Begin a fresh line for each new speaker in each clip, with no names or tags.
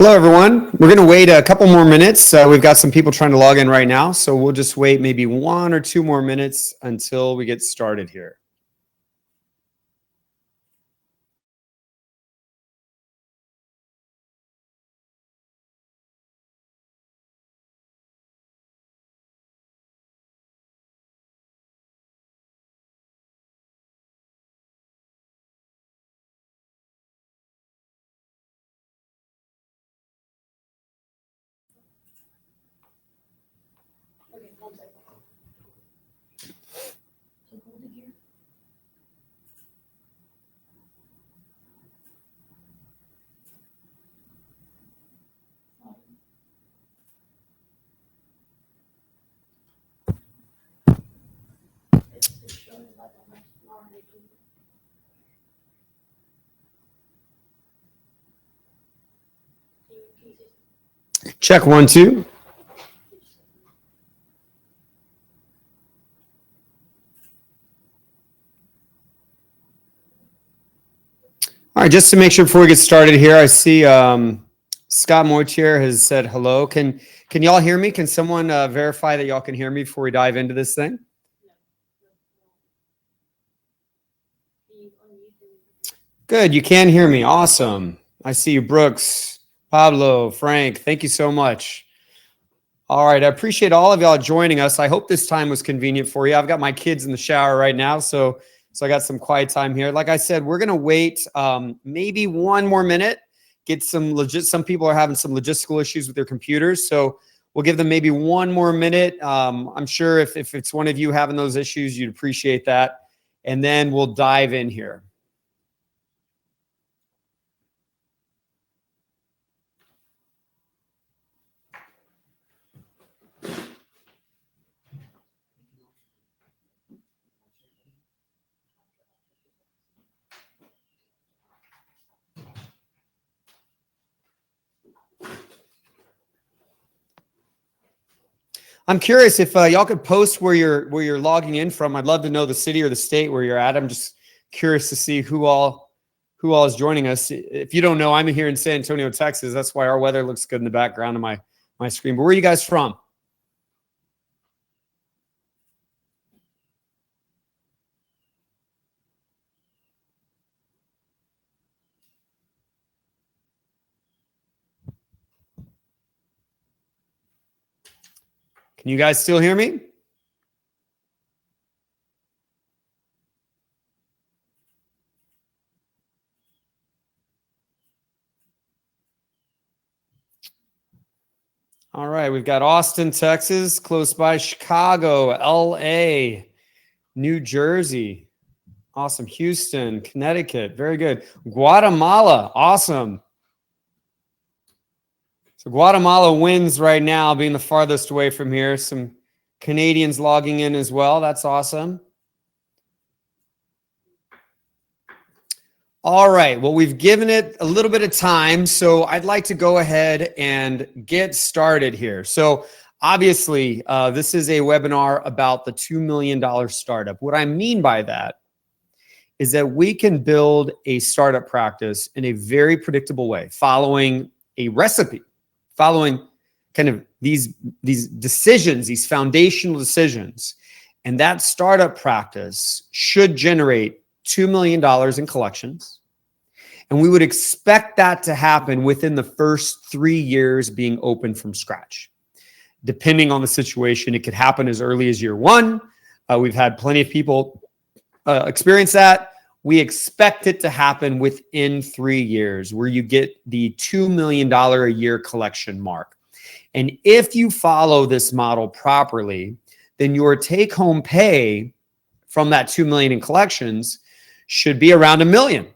Hello, everyone. We're going to wait a couple more minutes. We've got some people trying to log in right now, so we'll just wait maybe 1 or 2 more minutes until we get started here. Check 1, 2. All right, just to make sure before we get started here, I see Scott Moitier has said hello. Can y'all hear me? Can someone verify that y'all can hear me before we dive into this thing? Good, you can hear me. Awesome. I see you, Brooks, Pablo, Frank. Thank you so much. All right, I appreciate all of y'all joining us. I hope this time was convenient for you. I've got my kids in the shower right now, so I got some quiet time here. Like I said, we're gonna wait maybe 1 more minute. Get some people are having some logistical issues with their computers, so we'll give them maybe 1 more minute. I'm sure if it's one of you having those issues, you'd appreciate that, and then we'll dive in here. I'm curious if y'all could post where you're logging in from. I'd love to know the city or the state where you're at. I'm just curious to see who all is joining us. If you don't know, I'm here in San Antonio, Texas. That's why our weather looks good in the background of my screen. But where are you guys from? Can you guys still hear me? All right, we've got Austin, Texas, close by Chicago, LA, New Jersey. Awesome. Houston, Connecticut. Very good. Guatemala. Awesome. So Guatemala wins right now, being the farthest away from here. Some Canadians logging in as well. That's awesome. All right. Well, we've given it a little bit of time, so I'd like to go ahead and get started here. So obviously, this is a webinar about the $2 million startup. What I mean by that is that we can build a startup practice in a very predictable way, following a recipe, following kind of these decisions, these foundational decisions. And that startup practice should generate $2 million in collections. And we would expect that to happen within the first 3 years being open from scratch. Depending on the situation, it could happen as early as year 1. We've had plenty of people experience that. We expect it to happen within 3 years, where you get the $2 million a year collection mark. And if you follow this model properly, then your take-home pay from that $2 million in collections should be around $1 million.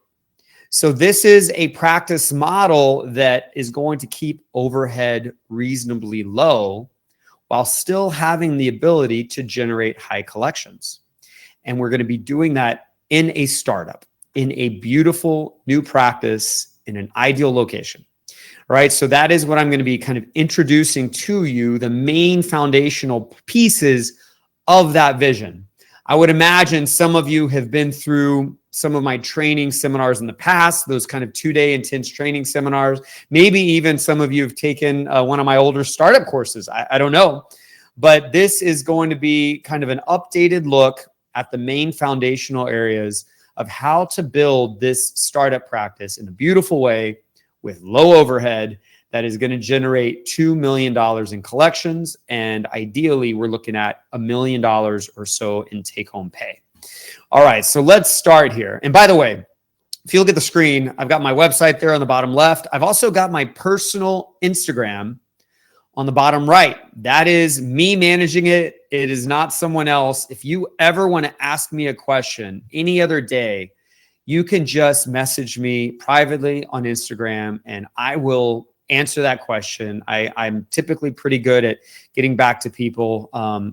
So this is a practice model that is going to keep overhead reasonably low while still having the ability to generate high collections. And we're going to be doing that in a startup, in a beautiful new practice, in an ideal location. All right, so that is what I'm going to be kind of introducing to you, the main foundational pieces of that vision. I would imagine some of you have been through some of my training seminars in the past, those kind of 2-day intense training seminars. Maybe even some of you have taken one of my older startup courses. I don't know. But this is going to be kind of an updated look at the main foundational areas of how to build this startup practice in a beautiful way with low overhead that is going to generate $2 million in collections. And ideally, we're looking at $1 million or so in take-home pay. All right, so let's start here. And by the way, if you look at the screen, I've got my website there on the bottom left. I've also got my personal Instagram on the bottom right. That is me managing it. It is not someone else. If you ever want to ask me a question any other day, you can just message me privately on Instagram and I will answer that question. I'm typically pretty good at getting back to people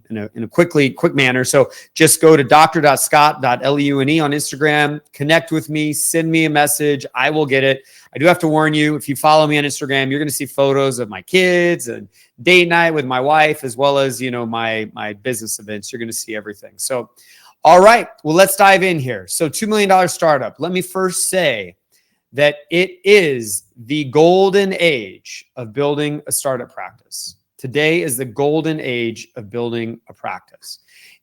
in a quick manner. So just go to dr.scott.leune on Instagram, connect with me, send me a message. I will get it. I do have to warn you, if you follow me on Instagram, you're going to see photos of my kids and date night with my wife, as well as, my business events. You're going to see everything. So, all right, well, let's dive in here. So $2 million startup. Let me first say that it is the golden age of building a startup practice. Today is the golden age of building a practice.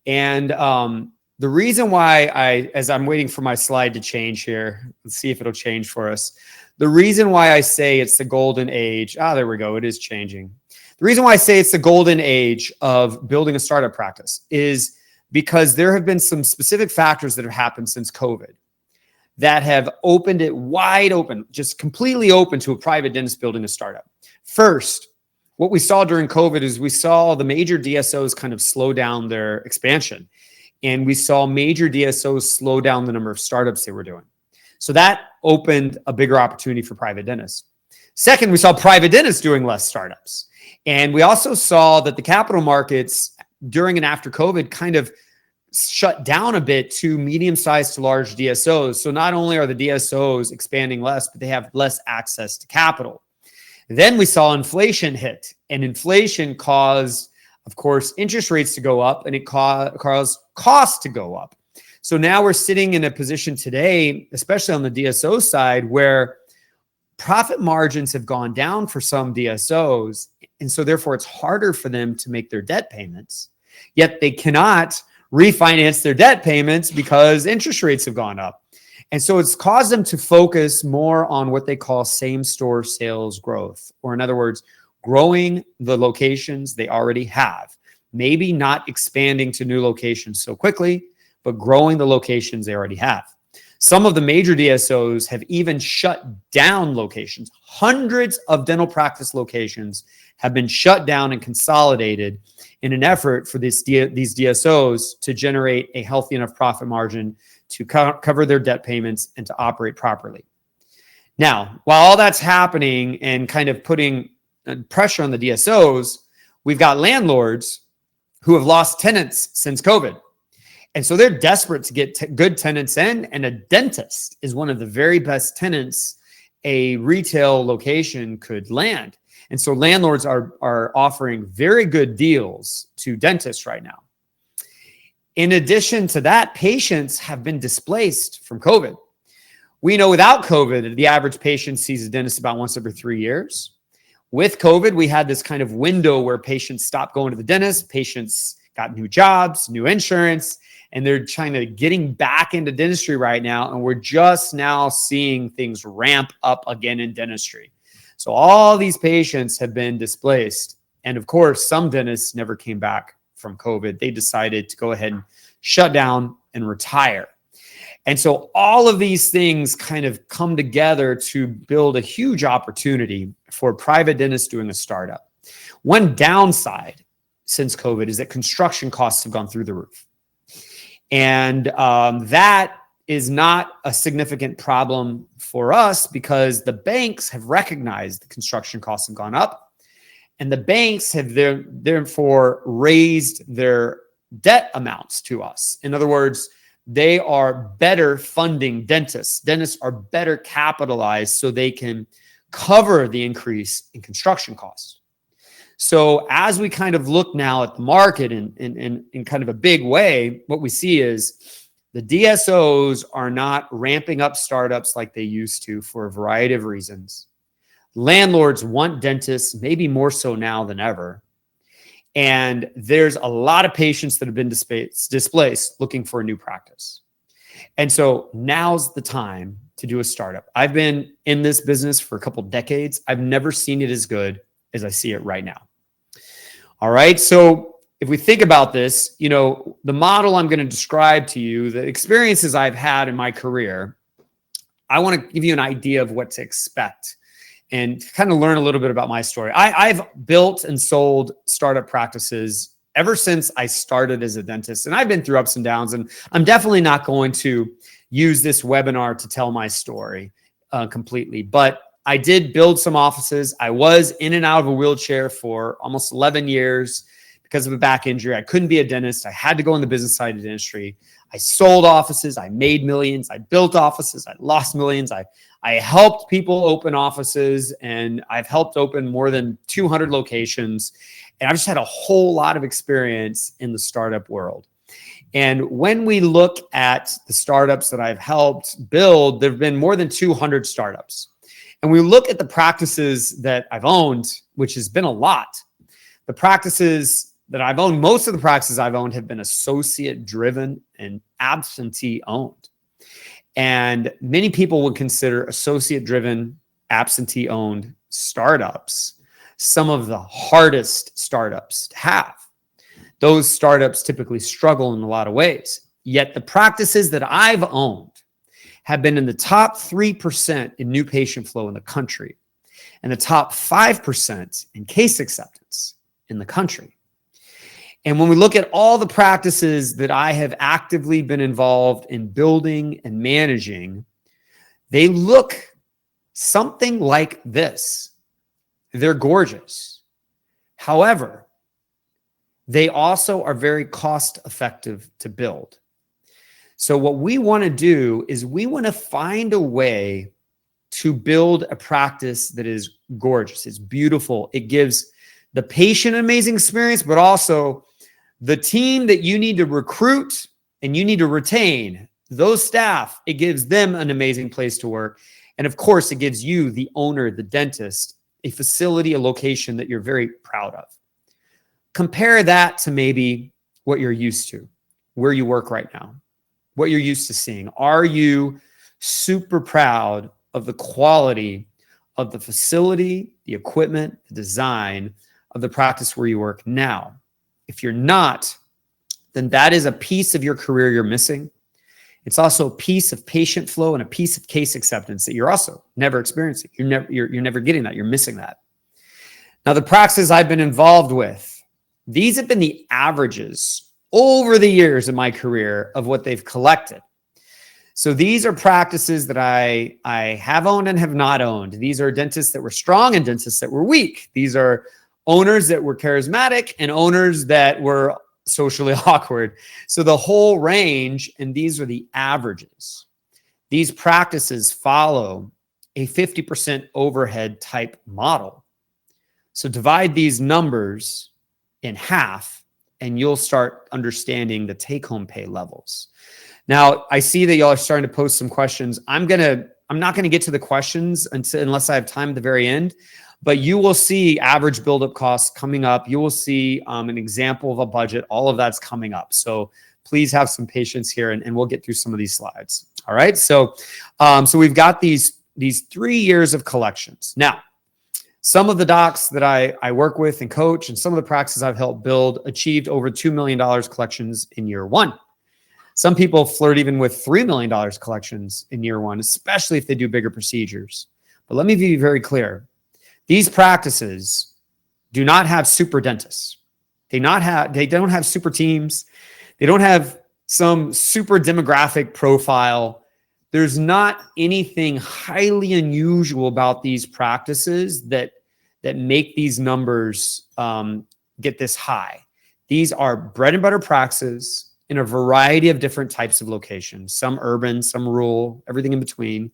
And the reason why as I'm waiting for my slide to change here, let's see if it'll change for us. The reason why I say it's the golden age, there we go, it is changing. The reason why I say it's the golden age of building a startup practice is because there have been some specific factors that have happened since COVID that have opened it wide open, just completely open to a private dentist building a startup. First, what we saw during COVID is we saw the major DSOs kind of slow down their expansion. And we saw major DSOs slow down the number of startups they were doing. So that opened a bigger opportunity for private dentists. Second, we saw private dentists doing less startups. And we also saw that the capital markets during and after COVID kind of shut down a bit to medium-sized to large DSOs. So not only are the DSOs expanding less, but they have less access to capital. Then we saw inflation hit, and inflation caused, of course, interest rates to go up, and it caused costs to go up. So now we're sitting in a position today, especially on the DSO side, where profit margins have gone down for some DSOs. And so therefore it's harder for them to make their debt payments, yet they cannot refinance their debt payments because interest rates have gone up. And so it's caused them to focus more on what they call same-store sales growth, or in other words, growing the locations they already have. Maybe not expanding to new locations so quickly, but growing the locations they already have. Some of the major DSOs have even shut down locations. Hundreds of dental practice locations have been shut down and consolidated in an effort for these DSOs to generate a healthy enough profit margin to cover their debt payments and to operate properly. Now, while all that's happening and kind of putting pressure on the DSOs, we've got landlords who have lost tenants since COVID. And so they're desperate to get good tenants in, and a dentist is one of the very best tenants a retail location could land. And so landlords are offering very good deals to dentists right now. In addition to that, patients have been displaced from COVID. We know without COVID, the average patient sees a dentist about once every 3 years. With COVID, we had this kind of window where patients stopped going to the dentist, patients got new jobs, new insurance, and they're trying to getting back into dentistry right now. And we're just now seeing things ramp up again in dentistry. So all these patients have been displaced. And of course, some dentists never came back from COVID. They decided to go ahead and shut down and retire. And so all of these things kind of come together to build a huge opportunity for private dentists doing a startup. One downside since COVID is that construction costs have gone through the roof. And that is not a significant problem for us because the banks have recognized the construction costs have gone up, and the banks have therefore raised their debt amounts to us. In other words, they are better funding dentists. Dentists are better capitalized so they can cover the increase in construction costs. So as we kind of look now at the market in kind of a big way, what we see is The DSOs are not ramping up startups like they used to for a variety of reasons. Landlords want dentists, maybe more so now than ever. And there's a lot of patients that have been displaced looking for a new practice. And so now's the time to do a startup. I've been in this business for a couple decades. I've never seen it as good as I see it right now. All right. So if we think about this, the model I'm going to describe to you, the experiences I've had in my career, I want to give you an idea of what to expect and kind of learn a little bit about my story. I've built and sold startup practices ever since I started as a dentist, and I've been through ups and downs, and I'm definitely not going to use this webinar to tell my story completely, but I did build some offices. I was in and out of a wheelchair for almost 11 years because of a back injury. I couldn't be a dentist. I had to go in the business side of dentistry. I sold offices. I made millions. I built offices. I lost millions. I helped people open offices, and I've helped open more than 200 locations. And I've just had a whole lot of experience in the startup world. And when we look at the startups that I've helped build, there have been more than 200 startups. And we look at the practices that I've owned, which has been a lot. The practices that I've owned, most of the practices I've owned have been associate driven and absentee owned. And many people would consider associate driven, absentee owned startups some of the hardest startups to have. Those startups typically struggle in a lot of ways. Yet the practices that I've owned have been in the top 3% in new patient flow in the country and the top 5% in case acceptance in the country. And when we look at all the practices that I have actively been involved in building and managing, they look something like this. They're gorgeous. However, they also are very cost effective to build. So what we want to do is we want to find a way to build a practice that is gorgeous. It's beautiful. It gives the patient an amazing experience, but also the team that you need to recruit and you need to retain, those staff, it gives them an amazing place to work. And of course, it gives you, the owner, the dentist, a facility, a location that you're very proud of. Compare that to maybe what you're used to, where you work right now, what you're used to seeing. Are you super proud of the quality of the facility, the equipment, the design of the practice where you work now? If you're not, then that is a piece of your career you're missing. It's also a piece of patient flow and a piece of case acceptance that you're also never experiencing. You're never getting that. You're missing that. Now, the practices I've been involved with, these have been the averages over the years of my career of what they've collected. So these are practices that I have owned and have not owned. These are dentists that were strong and dentists that were weak. These are owners that were charismatic and owners that were socially awkward. So the whole range, and these are the averages. These practices follow a 50% overhead type model. So divide these numbers in half and you'll start understanding the take-home pay levels. Now, I see that y'all are starting to post some questions. I'm not going to get to the questions unless I have time at the very end. But you will see average buildup costs coming up. You will see an example of a budget. All of that's coming up. So please have some patience here, and we'll get through some of these slides. All right. So we've got these 3 years of collections. Now, some of the docs that I work with and coach, and some of the practices I've helped build, achieved over $2 million collections in year one. Some people flirt even with $3 million collections in year one, especially if they do bigger procedures. But let me be very clear. These practices do not have super dentists. They don't have super teams. They don't have some super demographic profile. There's not anything highly unusual about these practices that make these numbers get this high. These are bread and butter practices in a variety of different types of locations, some urban, some rural, everything in between.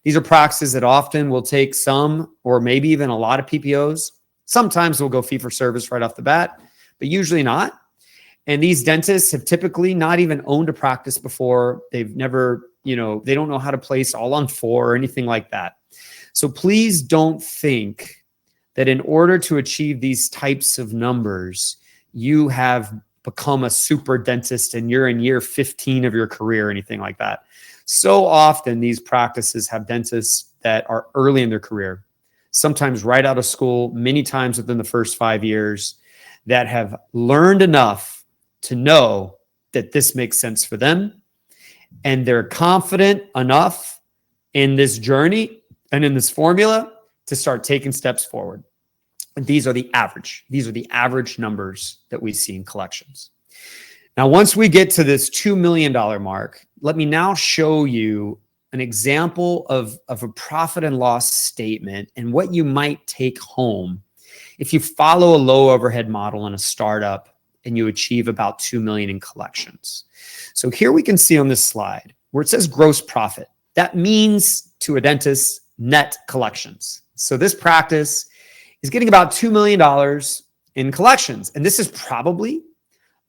These are practices that often will take some or maybe even a lot of PPOs. Sometimes we'll go fee for service right off the bat, but usually not. And these dentists have typically not even owned a practice before. They've never, they don't know how to place all on four or anything like that. So please don't think that in order to achieve these types of numbers, you have become a super dentist and you're in year 15 of your career or anything like that. So often these practices have dentists that are early in their career, sometimes right out of school, many times within the first 5 years, that have learned enough to know that this makes sense for them. And they're confident enough in this journey and in this formula to start taking steps forward. And these are the average. These are the average numbers that we see in collections. Now, once we get to this $2 million mark, let me now show you an example of a profit and loss statement and what you might take home if you follow a low overhead model in a startup and you achieve about 2 million in collections. So here we can see on this slide where it says gross profit. That means to a dentist, net collections. So this practice is getting about $2 million in collections. And this is probably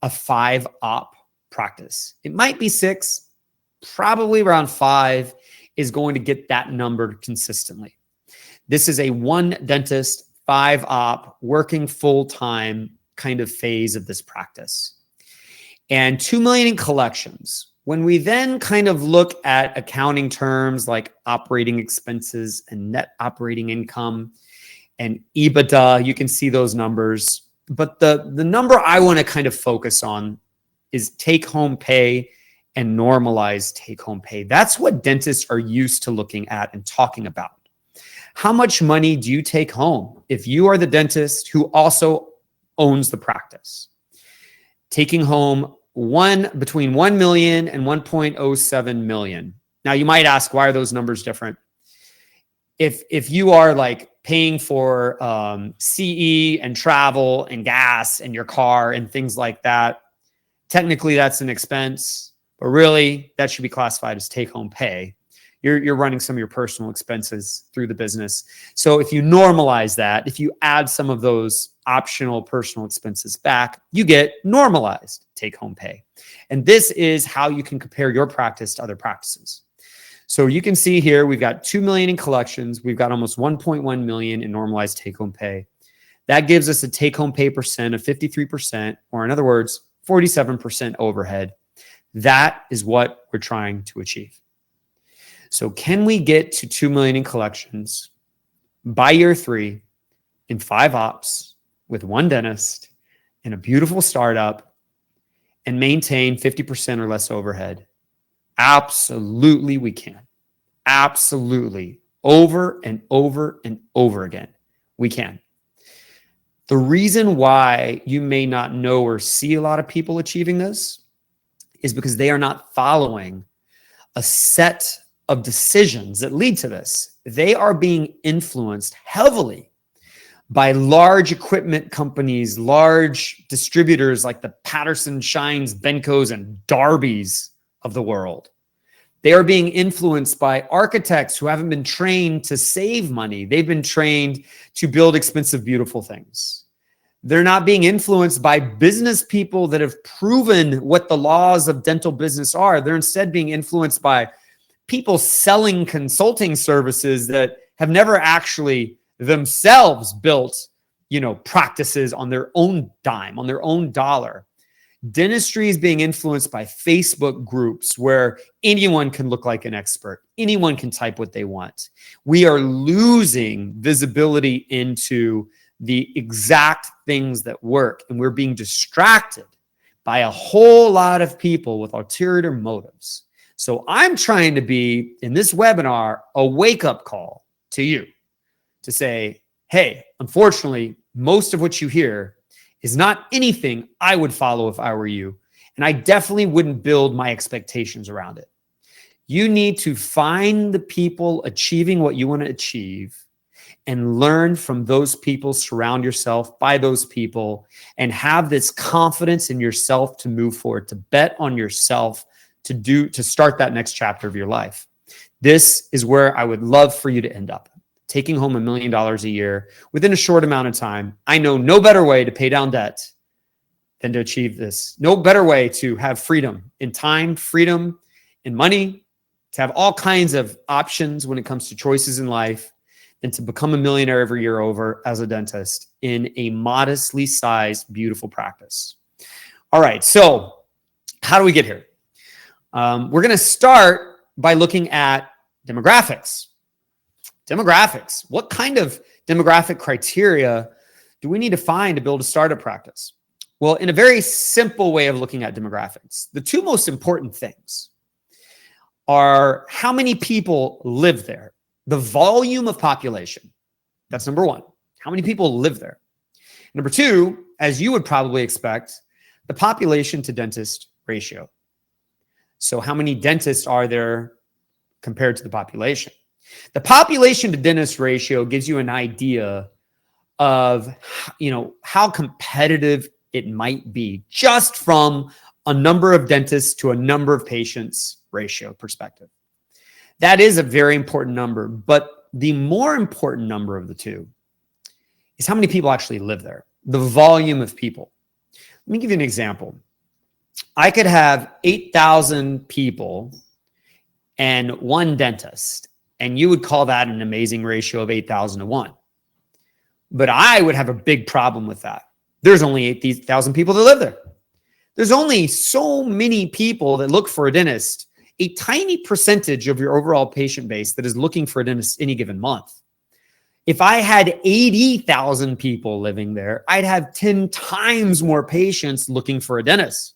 a 5-op practice. It might be 6, probably around 5 is going to get that number consistently. This is a 1 dentist, 5-op, working full-time kind of phase of this practice. And 2 million in collections. When we then kind of look at accounting terms like operating expenses and net operating income and EBITDA, you can see those numbers. But the number I want to kind of focus on is take-home pay and normalized take-home pay. That's what dentists are used to looking at and talking about. How much money do you take home if you are the dentist who also owns the practice? Taking home between 1 million and 1.07 million. Now you might ask, why are those numbers different? If you are like paying for CE and travel and gas and your car and things like that, technically that's an expense, but really that should be classified as take-home pay. You're running some of your personal expenses through the business. So if you normalize that, if you add some of those optional personal expenses back, you get normalized take-home pay. And this is how you can compare your practice to other practices. So you can see here, we've got 2 million in collections. We've got almost 1.1 million in normalized take-home pay. That gives us a take-home pay percent of 53%, or in other words, 47% overhead. That is what we're trying to achieve. So can we get to 2 million in collections by year 3 in 5 ops with 1 dentist in a beautiful startup and maintain 50% or less overhead? Absolutely, we can. Absolutely. Over and over and over again, we can. The reason why you may not know or see a lot of people achieving this is because they are not following a set of decisions that lead to this. They are being influenced heavily by large equipment companies, large distributors like the Patterson, Shines, Bencos, and Darbys of the world. They are being influenced by architects who haven't been trained to save money. They've been trained to build expensive, beautiful things. They're not being influenced by business people that have proven what the laws of dental business are. They're instead being influenced by people selling consulting services that have never actually themselves built, practices on their own dime, on their own dollar. Dentistry is being influenced by Facebook groups where anyone can look like an expert. Anyone can type what they want. We are losing visibility into the exact things that work, and we're being distracted by a whole lot of people with ulterior motives. So I'm trying to be, in this webinar, a wake-up call to you to say, hey, unfortunately, most of what you hear is not anything I would follow if I were you. And I definitely wouldn't build my expectations around it. You need to find the people achieving what you want to achieve and learn from those people, surround yourself by those people, and have this confidence in yourself to move forward, to bet on yourself, to start that next chapter of your life. This is where I would love for you to end up, taking home $1 million a year within a short amount of time. I know no better way to pay down debt than to achieve this. No better way to have freedom in time, freedom in money, to have all kinds of options when it comes to choices in life, than to become a millionaire every year over as a dentist in a modestly sized, beautiful practice. All right, so how do we get here? We're going to start by looking at demographics. Demographics. What kind of demographic criteria do we need to find to build a startup practice? Well, in a very simple way of looking at demographics, the two most important things are how many people live there, the volume of population. That's number one. How many people live there? Number two, as you would probably expect, the population to dentist ratio. So how many dentists are there compared to the population? The population to dentist ratio gives you an idea of, how competitive it might be just from a number of dentists to a number of patients ratio perspective. That is a very important number, but the more important number of the two is how many people actually live there, the volume of people. Let me give you an example. I could have 8,000 people and one dentist, and you would call that an amazing ratio of 8,000 to 1. But I would have a big problem with that. There's only 8,000 people that live there. There's only so many people that look for a dentist, a tiny percentage of your overall patient base that is looking for a dentist any given month. If I had 80,000 people living there, I'd have 10 times more patients looking for a dentist.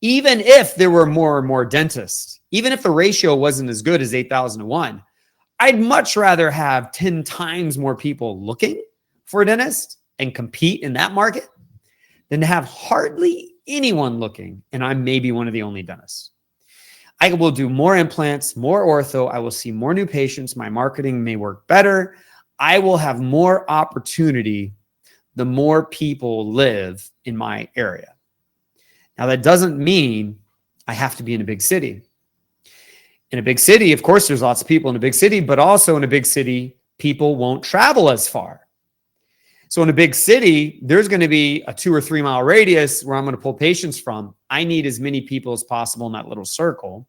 Even if there were more and more dentists, even if the ratio wasn't as good as 8,000 to 1, I'd much rather have 10 times more people looking for a dentist and compete in that market than to have hardly anyone looking, and I'm maybe one of the only dentists. I will do more implants, more ortho. I will see more new patients. My marketing may work better. I will have more opportunity the more people live in my area. Now, that doesn't mean I have to be in a big city. In a big city, of course, there's lots of people in a big city, but also in a big city, people won't travel as far. So in a big city, there's going to be a 2 or 3 mile radius where I'm going to pull patients from. I need as many people as possible in that little circle.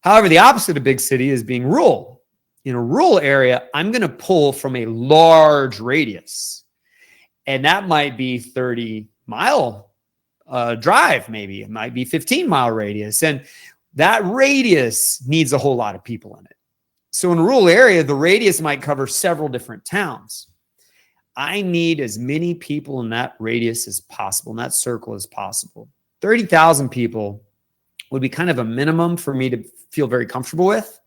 However, the opposite of big city is being rural. In a rural area, I'm going to pull from a large radius. And that might be 30-mile drive, maybe. It might be 15-mile radius. And that radius needs a whole lot of people in it. So in a rural area, the radius might cover several different towns. I need as many people in that radius as possible, in that circle as possible. 30,000 people would be kind of a minimum for me to feel very comfortable with,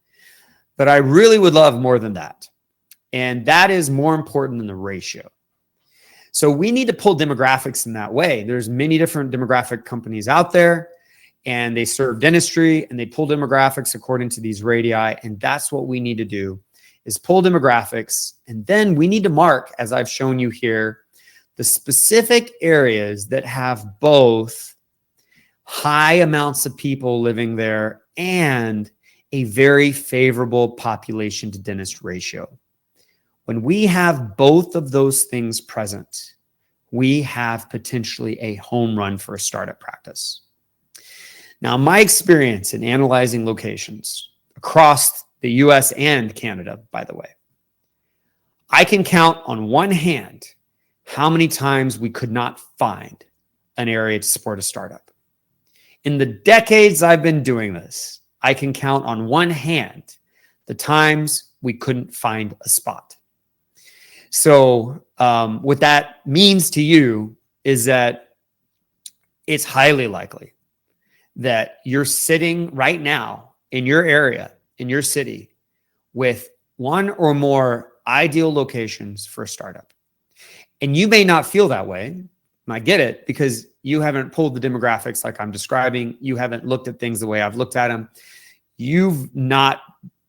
but I really would love more than that. And that is more important than the ratio. So we need to pull demographics in that way. There's many different demographic companies out there, and they serve dentistry, and they pull demographics according to these radii, and that's what we need to do, is pull demographics, and then we need to mark, as I've shown you here, the specific areas that have both high amounts of people living there and a very favorable population to dentist ratio. When we have both of those things present, we have potentially a home run for a startup practice. Now, my experience in analyzing locations across the US and Canada, by the way, I can count on one hand how many times we could not find an area to support a startup. In the decades I've been doing this, I can count on one hand the times we couldn't find a spot. So what that means to you is that it's highly likely that you're sitting right now in your area, in your city, with one or more ideal locations for a startup. And you may not feel that way. And I get it, because you haven't pulled the demographics like I'm describing. You haven't looked at things the way I've looked at them. You've not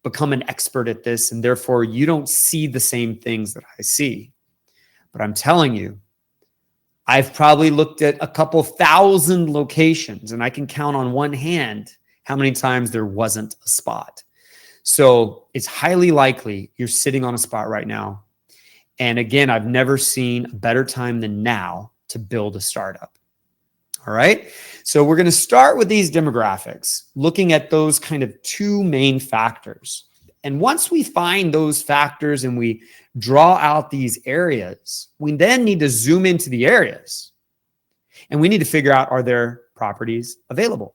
become an expert at this, and therefore you don't see the same things that I see. But I'm telling you, I've probably looked at a couple thousand locations, and I can count on one hand how many times there wasn't a spot. So it's highly likely you're sitting on a spot right now. And again, I've never seen a better time than now to build a startup. All right. So we're going to start with these demographics, looking at those kind of two main factors. And once we find those factors and we draw out these areas, we then need to zoom into the areas. And we need to figure out, are there properties available?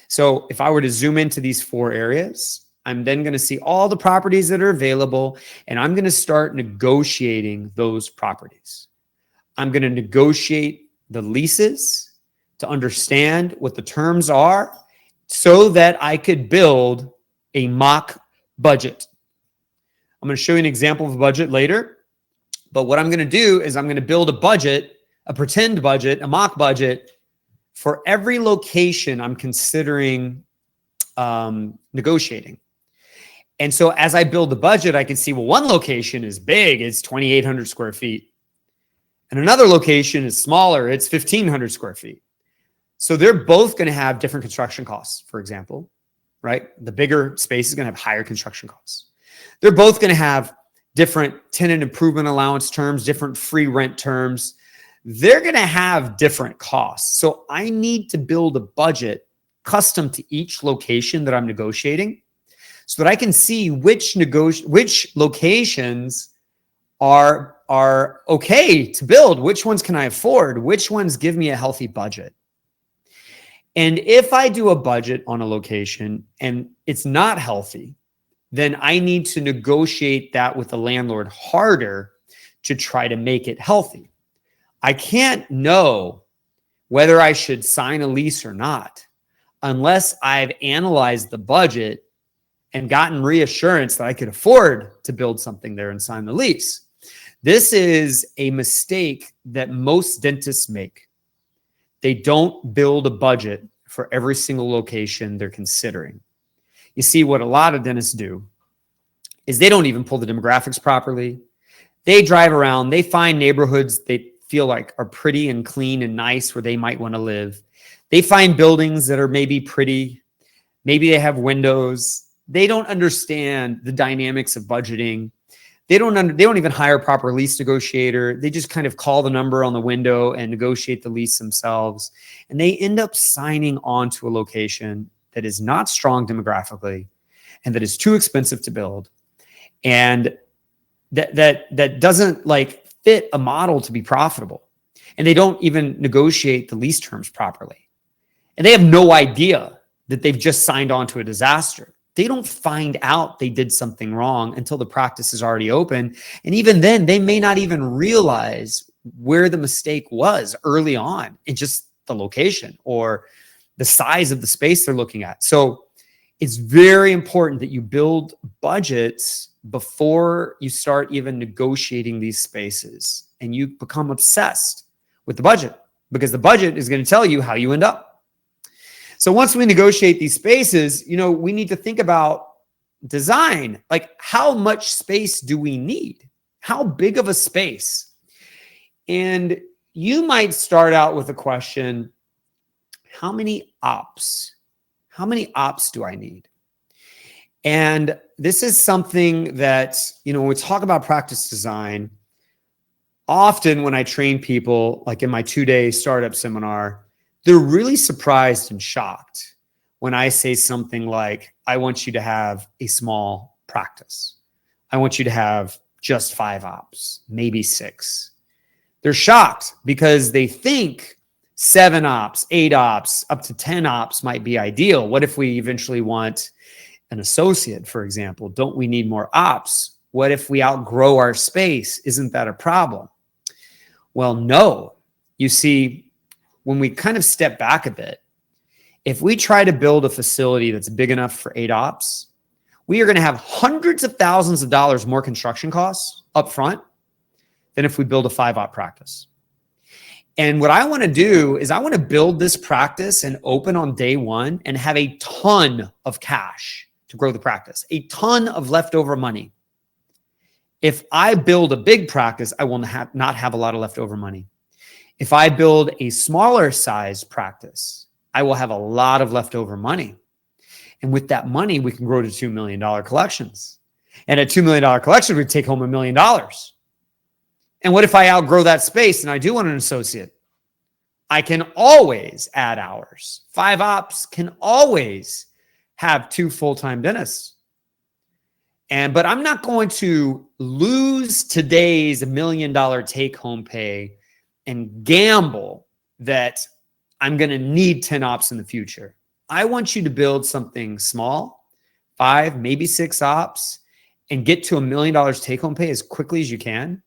So if I were to zoom into these 4 areas, I'm then going to see all the properties that are available, and I'm going to start negotiating those properties. I'm going to negotiate the leases to understand what the terms are so that I could build a mock budget. I'm going to show you an example of a budget later, but what I'm going to do is I'm going to build a budget, a pretend budget, a mock budget for every location I'm considering negotiating. And so as I build the budget, I can see, well, one location is big, it's 2,800 square feet. And another location is smaller, it's 1,500 square feet. So they're both going to have different construction costs, for example, right? The bigger space is going to have higher construction costs. They're both going to have different tenant improvement allowance terms, different free rent terms. They're going to have different costs. So I need to build a budget custom to each location that I'm negotiating so that I can see which locations are okay to build, which ones can I afford, which ones give me a healthy budget. And if I do a budget on a location and it's not healthy, then I need to negotiate that with the landlord harder to try to make it healthy. I can't know whether I should sign a lease or not unless I've analyzed the budget and gotten reassurance that I could afford to build something there and sign the lease. This is a mistake that most dentists make. They don't build a budget for every single location they're considering. You see, what a lot of dentists do is they don't even pull the demographics properly. They drive around, they find neighborhoods they feel like are pretty and clean and nice where they might want to live. They find buildings that are maybe pretty, maybe they have windows. They don't understand the dynamics of budgeting. They don't even hire a proper lease negotiator. They just kind of call the number on the window and negotiate the lease themselves. And they end up signing on to a location that is not strong demographically and that is too expensive to build. And that doesn't like fit a model to be profitable. And they don't even negotiate the lease terms properly. And they have no idea that they've just signed on to a disaster. They don't find out they did something wrong until the practice is already open. And even then, they may not even realize where the mistake was early on in just the location or the size of the space they're looking at. So it's very important that you build budgets before you start even negotiating these spaces and you become obsessed with the budget because the budget is going to tell you how you end up. So once we negotiate these spaces, we need to think about design. Like, how much space do we need? How big of a space? And you might start out with a question, how many ops? How many ops do I need? And this is something that, when we talk about practice design, often when I train people, like in my 2-day startup seminar, they're really surprised and shocked when I say something like, I want you to have a small practice. I want you to have just 5 ops, maybe 6. They're shocked because they think 7 ops, 8 ops, up to 10 ops might be ideal. What if we eventually want an associate, for example? Don't we need more ops? What if we outgrow our space? Isn't that a problem? Well, no. You see, when we kind of step back a bit, if we try to build a facility that's big enough for 8 ops, we are going to have hundreds of thousands of dollars more construction costs up front than if we build a 5-op practice. And what I want to do is I want to build this practice and open on day 1 and have a ton of cash to grow the practice, a ton of leftover money. If I build a big practice, I will not have a lot of leftover money. If I build a smaller size practice, I will have a lot of leftover money. And with that money, we can grow to $2 million collections. And at $2 million collection, we take home $1 million. And what if I outgrow that space and I do want an associate? I can always add hours. 5 ops can always have 2 full-time dentists. But I'm not going to lose today's $1 million take-home pay and gamble that I'm going to need 10 ops in the future. I want you to build something small, 5, maybe 6 ops, and get to $1 million take-home pay as quickly as you can.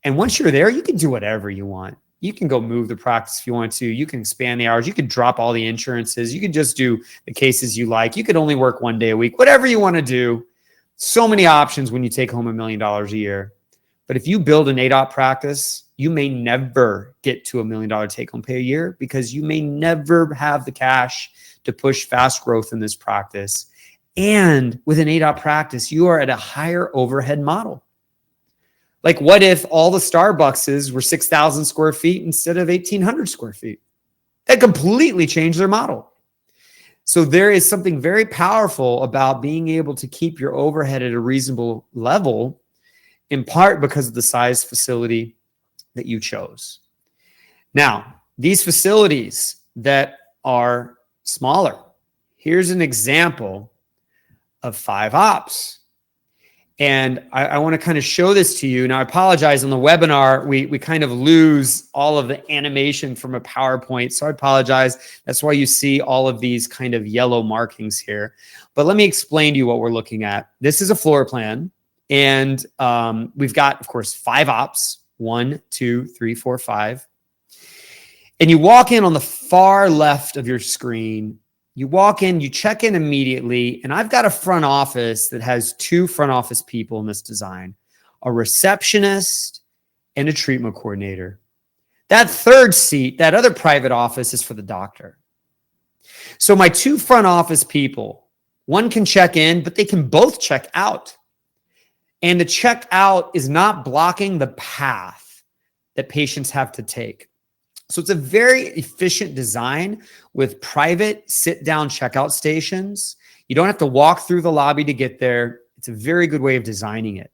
And once you're there, you can do whatever you want. You can go move the practice if you want to. You can expand the hours. You can drop all the insurances. You can just do the cases you like. You could only work 1 day a week, whatever you want to do. So many options when you take home $1 million a year. But if you build an 8-op practice, you may never get to $1 million take-home pay a year because you may never have the cash to push fast growth in this practice. And with an 8-op practice, you are at a higher overhead model. Like, what if all the Starbuckses were 6,000 square feet instead of 1,800 square feet? That completely changed their model. So there is something very powerful about being able to keep your overhead at a reasonable level, in part because of the size facility that you chose. Now, these facilities that are smaller, here's an example of 5 ops. And I want to kind of show this to you. Now, I apologize. On the webinar, we kind of lose all of the animation from a PowerPoint. So I apologize. That's why you see all of these kind of yellow markings here. But let me explain to you what we're looking at. This is a floor plan. And we've got, of course, 5 ops. 1, 2, 3, 4, 5. And you walk in on the far left of your screen. You walk in, you check in immediately, and I've got a front office that has 2 front office people in this design, a receptionist and a treatment coordinator. That third seat, that other private office, is for the doctor. So my 2 front office people, one can check in, but they can both check out. And the check out is not blocking the path that patients have to take. So it's a very efficient design with private sit-down checkout stations. You don't have to walk through the lobby to get there. It's a very good way of designing it.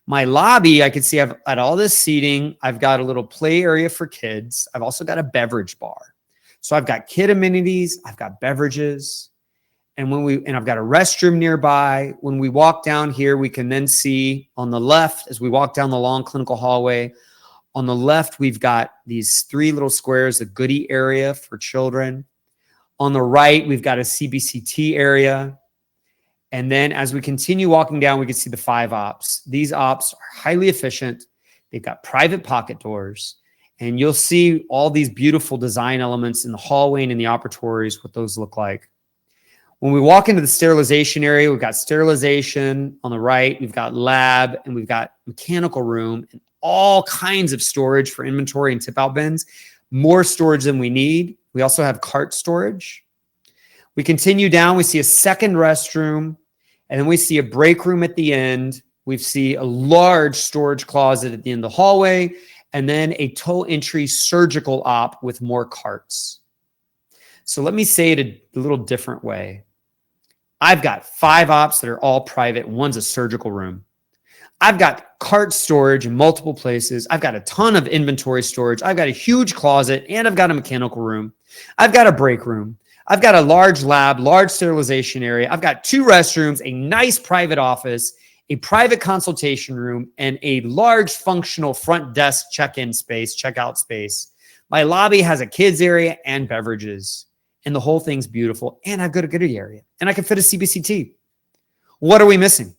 My lobby, I can see I've got all this seating. I've got a little play area for kids. I've also got a beverage bar. So I've got kid amenities. I've got beverages. And I've got a restroom nearby. When we walk down here, we can then see on the left, as we walk down the long clinical hallway, on the left, we've got these 3 little squares, a goodie area for children. On the right, we've got a CBCT area. And then as we continue walking down, we can see the 5 ops. These ops are highly efficient. They've got private pocket doors. And you'll see all these beautiful design elements in the hallway and in the operatories, what those look like. When we walk into the sterilization area, we've got sterilization on the right. We've got lab, and we've got mechanical room, and all kinds of storage for inventory and tip out bins, more storage than we need. We also have cart storage. We continue down, we see a second restroom, and then we see a break room at the end. We see a large storage closet at the end of the hallway, and then a toe entry surgical op with more carts. So let me say it a little different way. I've got 5 ops that are all private. One's a surgical room. I've got cart storage in multiple places. I've got a ton of inventory storage. I've got a huge closet, and I've got a mechanical room. I've got a break room. I've got a large lab, large sterilization area. I've got 2 restrooms, a nice private office, a private consultation room, and a large functional front desk check-in space, checkout space. My lobby has a kids area and beverages, and the whole thing's beautiful. And I've got a goodie area, and I can fit a CBCT. What are we missing?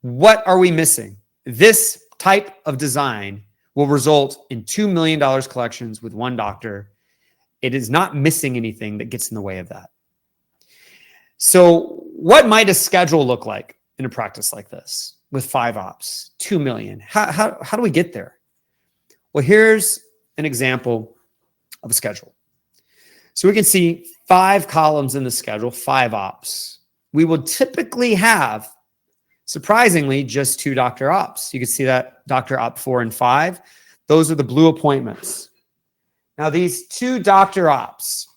What are we missing? This type of design will result in $2 million collections with 1 doctor. It is not missing anything that gets in the way of that. So what might a schedule look like in a practice like this with 5 ops, 2 million? How do we get there? Well, here's an example of a schedule. So we can see 5 columns in the schedule, 5 ops. We will typically have, surprisingly, just 2 doctor ops. You can see that doctor op 4 and 5. Those are the blue appointments. Now, these 2 doctor ops,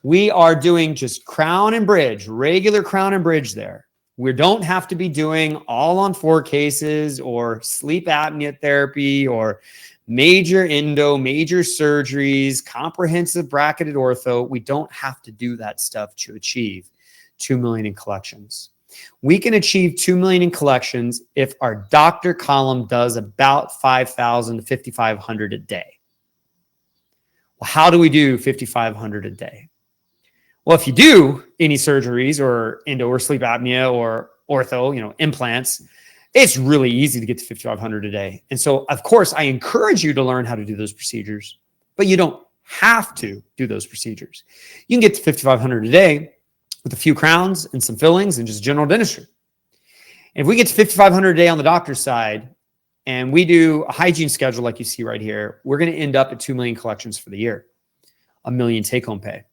we are doing just crown and bridge, regular crown and bridge there. We don't have to be doing all on 4 cases or sleep apnea therapy or major endo, major surgeries, comprehensive bracketed ortho. We don't have to do that stuff to achieve 2 million in collections. We can achieve 2 million in collections if our doctor column does about 5,000 to 5,500 a day. Well, how do we do 5,500 a day? Well, if you do any surgeries or endo or sleep apnea or ortho, implants, it's really easy to get to 5,500 a day. And so, of course, I encourage you to learn how to do those procedures, but you don't have to do those procedures. You can get to 5,500 a day with a few crowns and some fillings and just general dentistry. And if we get to 5,500 a day on the doctor's side and we do a hygiene schedule like you see right here, we're going to end up at 2 million collections for the year, 1 million take-home pay.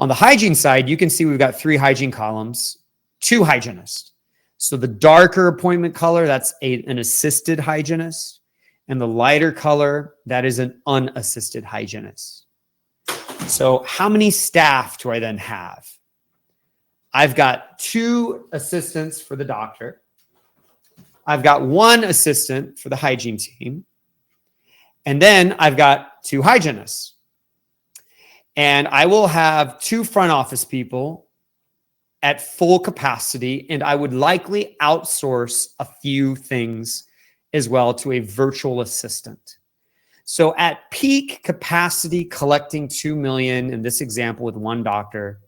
On the hygiene side, you can see we've got 3 hygiene columns, 2 hygienists. So the darker appointment color, that's an assisted hygienist. And the lighter color, that is an unassisted hygienist. So how many staff do I then have? I've got 2 assistants for the doctor. I've got 1 assistant for the hygiene team. And then I've got 2 hygienists. And I will have 2 front office people at full capacity, and I would likely outsource a few things as well to a virtual assistant. So at peak capacity, collecting 2 million, in this example with 1 doctor,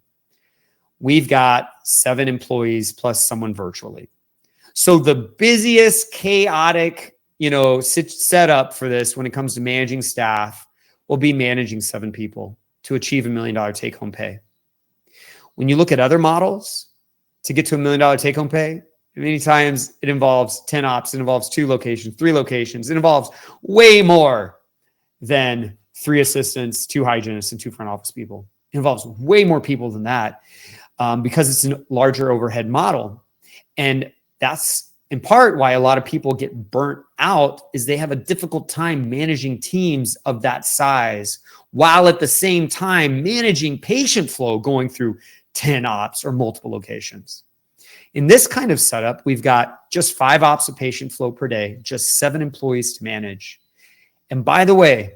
we've got 7 employees plus someone virtually. So the busiest, chaotic, setup for this when it comes to managing staff will be managing 7 people to achieve $1 million take-home pay. When you look at other models to get to $1 million take-home pay, many times it involves 10 ops, it involves 2 locations, 3 locations. It involves way more than 3 assistants, 2 hygienists, and 2 front office people. It involves way more people than that because it's a larger overhead model. And that's in part why a lot of people get burnt out is they have a difficult time managing teams of that size while at the same time managing patient flow going through 10 ops or multiple locations. In this kind of setup, we've got just 5 ops of patient flow per day, just 7 employees to manage. And by the way,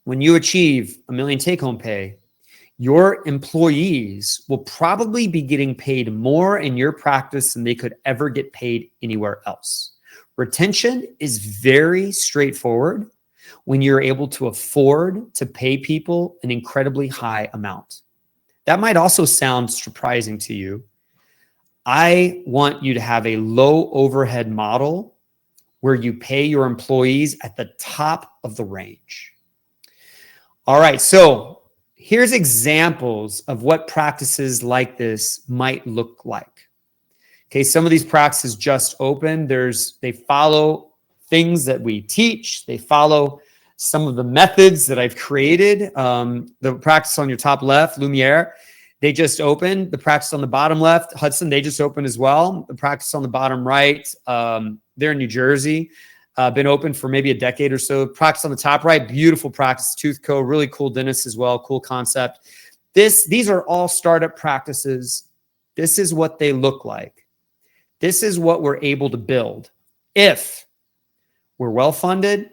when you achieve $1 million take-home pay, your employees will probably be getting paid more in your practice than they could ever get paid anywhere else. Retention is very straightforward when you're able to afford to pay people an incredibly high amount. That might also sound surprising to you. I want you to have a low overhead model where you pay your employees at the top of the range. All right, so here's examples of what practices like this might look like. Okay, some of these practices just opened. They follow things that we teach. They follow some of the methods that I've created. The practice on your top left, Lumiere, they just opened. The practice on the bottom left, Hudson, they just opened as well. The practice on the bottom right, they're in New Jersey. Been open for maybe a decade or so. Practice on the top right, beautiful practice. Tooth Co, really cool dentist as well, cool concept. These are all startup practices. This is what they look like. This is what we're able to build. If we're well-funded,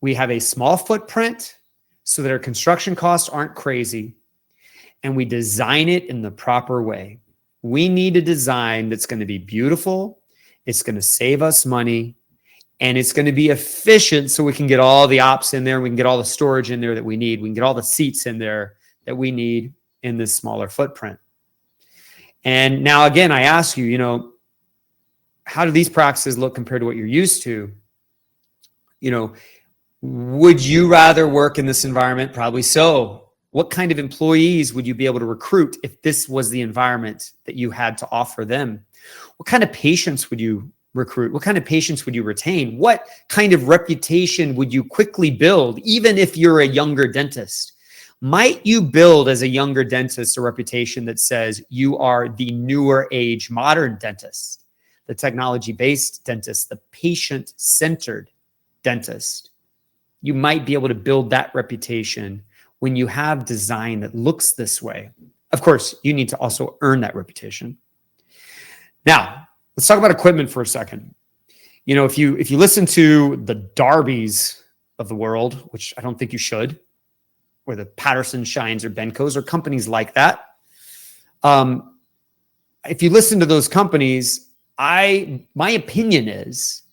we have a small footprint so that our construction costs aren't crazy, and we design it in the proper way. We need a design that's going to be beautiful. It's going to save us money. And it's going to be efficient so we can get all the ops in there. We can get all the storage in there that we need. We can get all the seats in there that we need in this smaller footprint. And now, again, I ask you, how do these practices look compared to what you're used to? Would you rather work in this environment? Probably so. What kind of employees would you be able to recruit if this was the environment that you had to offer them? What kind of patients would you recruit? What kind of patients would you retain? What kind of reputation would you quickly build, even if you're a younger dentist? Might you build as a younger dentist a reputation that says you are the newer age modern dentist, the technology-based dentist, the patient-centered dentist? You might be able to build that reputation when you have design that looks this way. Of course, you need to also earn that reputation. Now, let's talk about equipment for a second. You know, if you listen to the Darbys of the world, which I don't think you should, or the Patterson, Shines, or Bencos, or companies like that, if you listen to those companies, my opinion is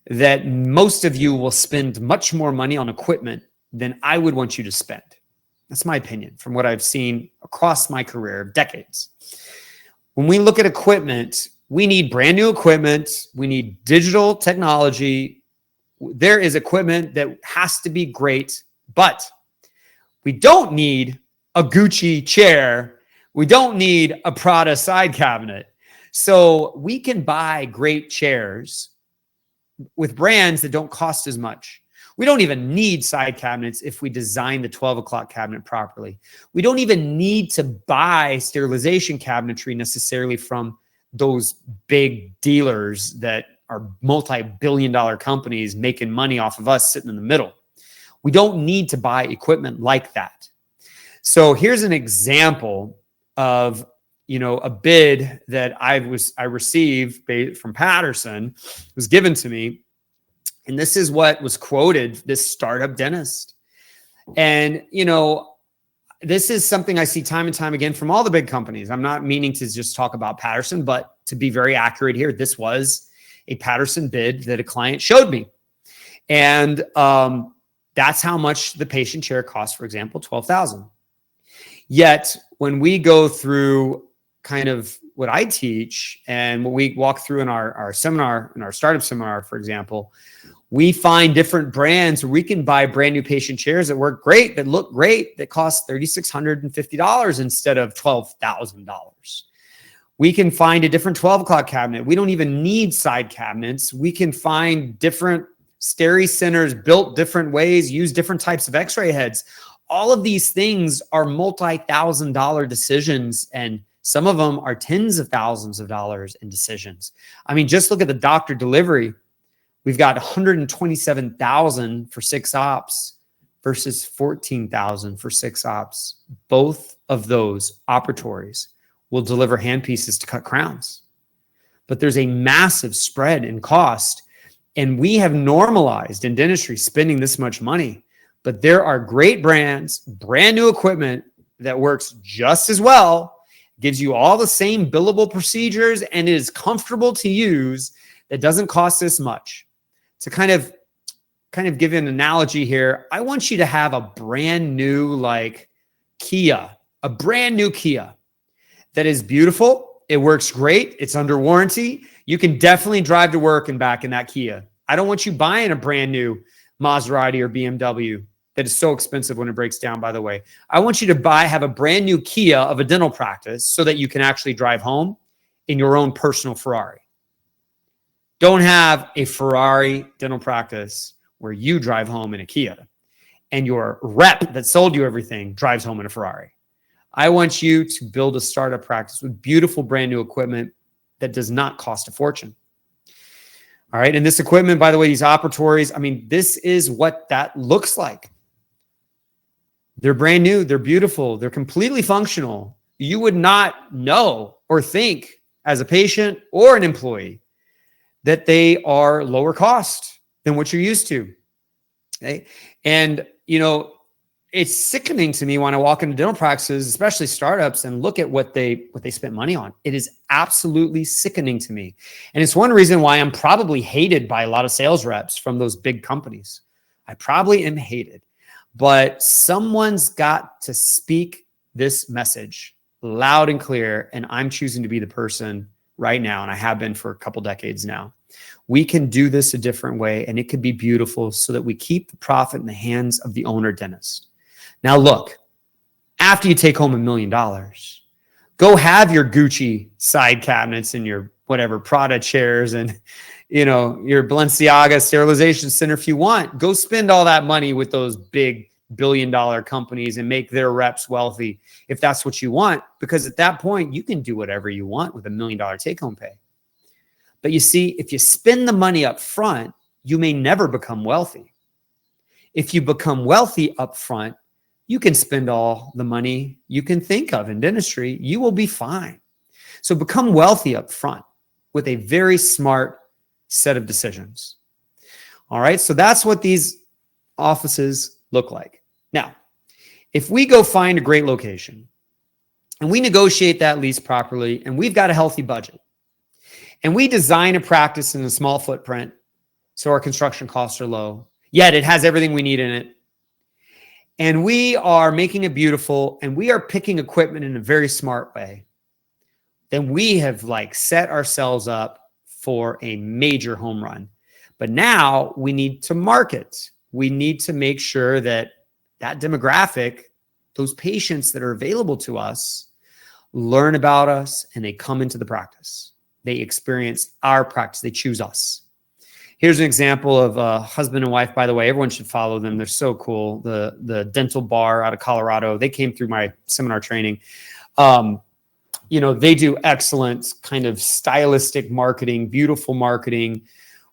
that most of you will spend much more money on equipment than I would want you to spend. That's my opinion from what I've seen across my career of decades. When we look at equipment, we need brand new equipment. We need digital technology. There is equipment that has to be great, but we don't need a Gucci chair. We don't need a Prada side cabinet. So we can buy great chairs with brands that don't cost as much. We don't even need side cabinets if we design the 12 o'clock cabinet properly. We don't even need to buy sterilization cabinetry necessarily from those big dealers that are multi-billion-dollar companies making money off of us sitting in the middle. We don't need to buy equipment like that. So here's an example of, you know, a bid that I received from Patterson. It was given to me. And this is what was quoted, this startup dentist. And, you know, this is something I see time and time again from all the big companies. I'm not meaning to just talk about Patterson, but to be very accurate here, this was a Patterson bid that a client showed me. And that's how much the patient chair costs, for example, $12,000. Yet when we go through kind of what I teach and what we walk through in our seminar, in our startup seminar, for example, we find different brands where we can buy brand new patient chairs that work great, that look great, that cost $3,650 instead of $12,000. We can find a different 12 o'clock cabinet. We don't even need side cabinets. We can find different Steri centers built different ways, use different types of x-ray heads. All of these things are multi-$1,000 decisions, and some of them are tens of thousands of dollars in decisions. I mean, just look at the doctor delivery. We've got $127,000 for 6 ops versus $14,000 for 6 ops. Both of those operatories will deliver handpieces to cut crowns. But there's a massive spread in cost. And we have normalized in dentistry spending this much money. But there are great brands, brand new equipment that works just as well, gives you all the same billable procedures, and is comfortable to use, that doesn't cost this much. To kind of give an analogy here, I want you to have a brand new like Kia, a brand new Kia that is beautiful. It works great. It's under warranty. You can definitely drive to work and back in that Kia. I don't want you buying a brand new Maserati or BMW that is so expensive when it breaks down, by the way. I want you to have a brand new Kia of a dental practice so that you can actually drive home in your own personal Ferrari. Don't have a Ferrari dental practice where you drive home in a Kia and your rep that sold you everything drives home in a Ferrari. I want you to build a startup practice with beautiful brand new equipment that does not cost a fortune. All right. And this equipment, by the way, these operatories, I mean, this is what that looks like. They're brand new. They're beautiful. They're completely functional. You would not know or think as a patient or an employee that they are lower cost than what you're used to. Okay? And, you know, it's sickening to me when I walk into dental practices, especially startups, and look at what they spent money on. It is absolutely sickening to me. And it's one reason why I'm probably hated by a lot of sales reps from those big companies. I probably am hated, but someone's got to speak this message loud and clear. And I'm choosing to be the person right now. And I have been for a couple decades now. We can do this a different way, and it could be beautiful so that we keep the profit in the hands of the owner dentist. Now, look, after you take home $1 million, go have your Gucci side cabinets and your whatever Prada chairs and, you know, your Balenciaga sterilization center if you want. Go spend all that money with those big billion-dollar companies and make their reps wealthy if that's what you want, because at that point, you can do whatever you want with $1 million take-home pay. But you see, if you spend the money up front, you may never become wealthy. If you become wealthy up front, you can spend all the money you can think of in dentistry. You will be fine. So become wealthy up front. with a very smart set of decisions. All right, so that's what these offices look like. Now, if we go find a great location and we negotiate that lease properly and we've got a healthy budget and we design a practice in a small footprint so our construction costs are low, yet it has everything we need in it, and we are making it beautiful and we are picking equipment in a very smart way, then we have set ourselves up for a major home run. But now we need to market. We need to make sure that that demographic, those patients that are available to us, learn about us and they come into the practice. They experience our practice. They choose us. Here's an example of a husband and wife, by the way. Everyone should follow them. They're so cool. The dental bar out of Colorado. They came through my seminar training. They do excellent kind of stylistic marketing, beautiful marketing.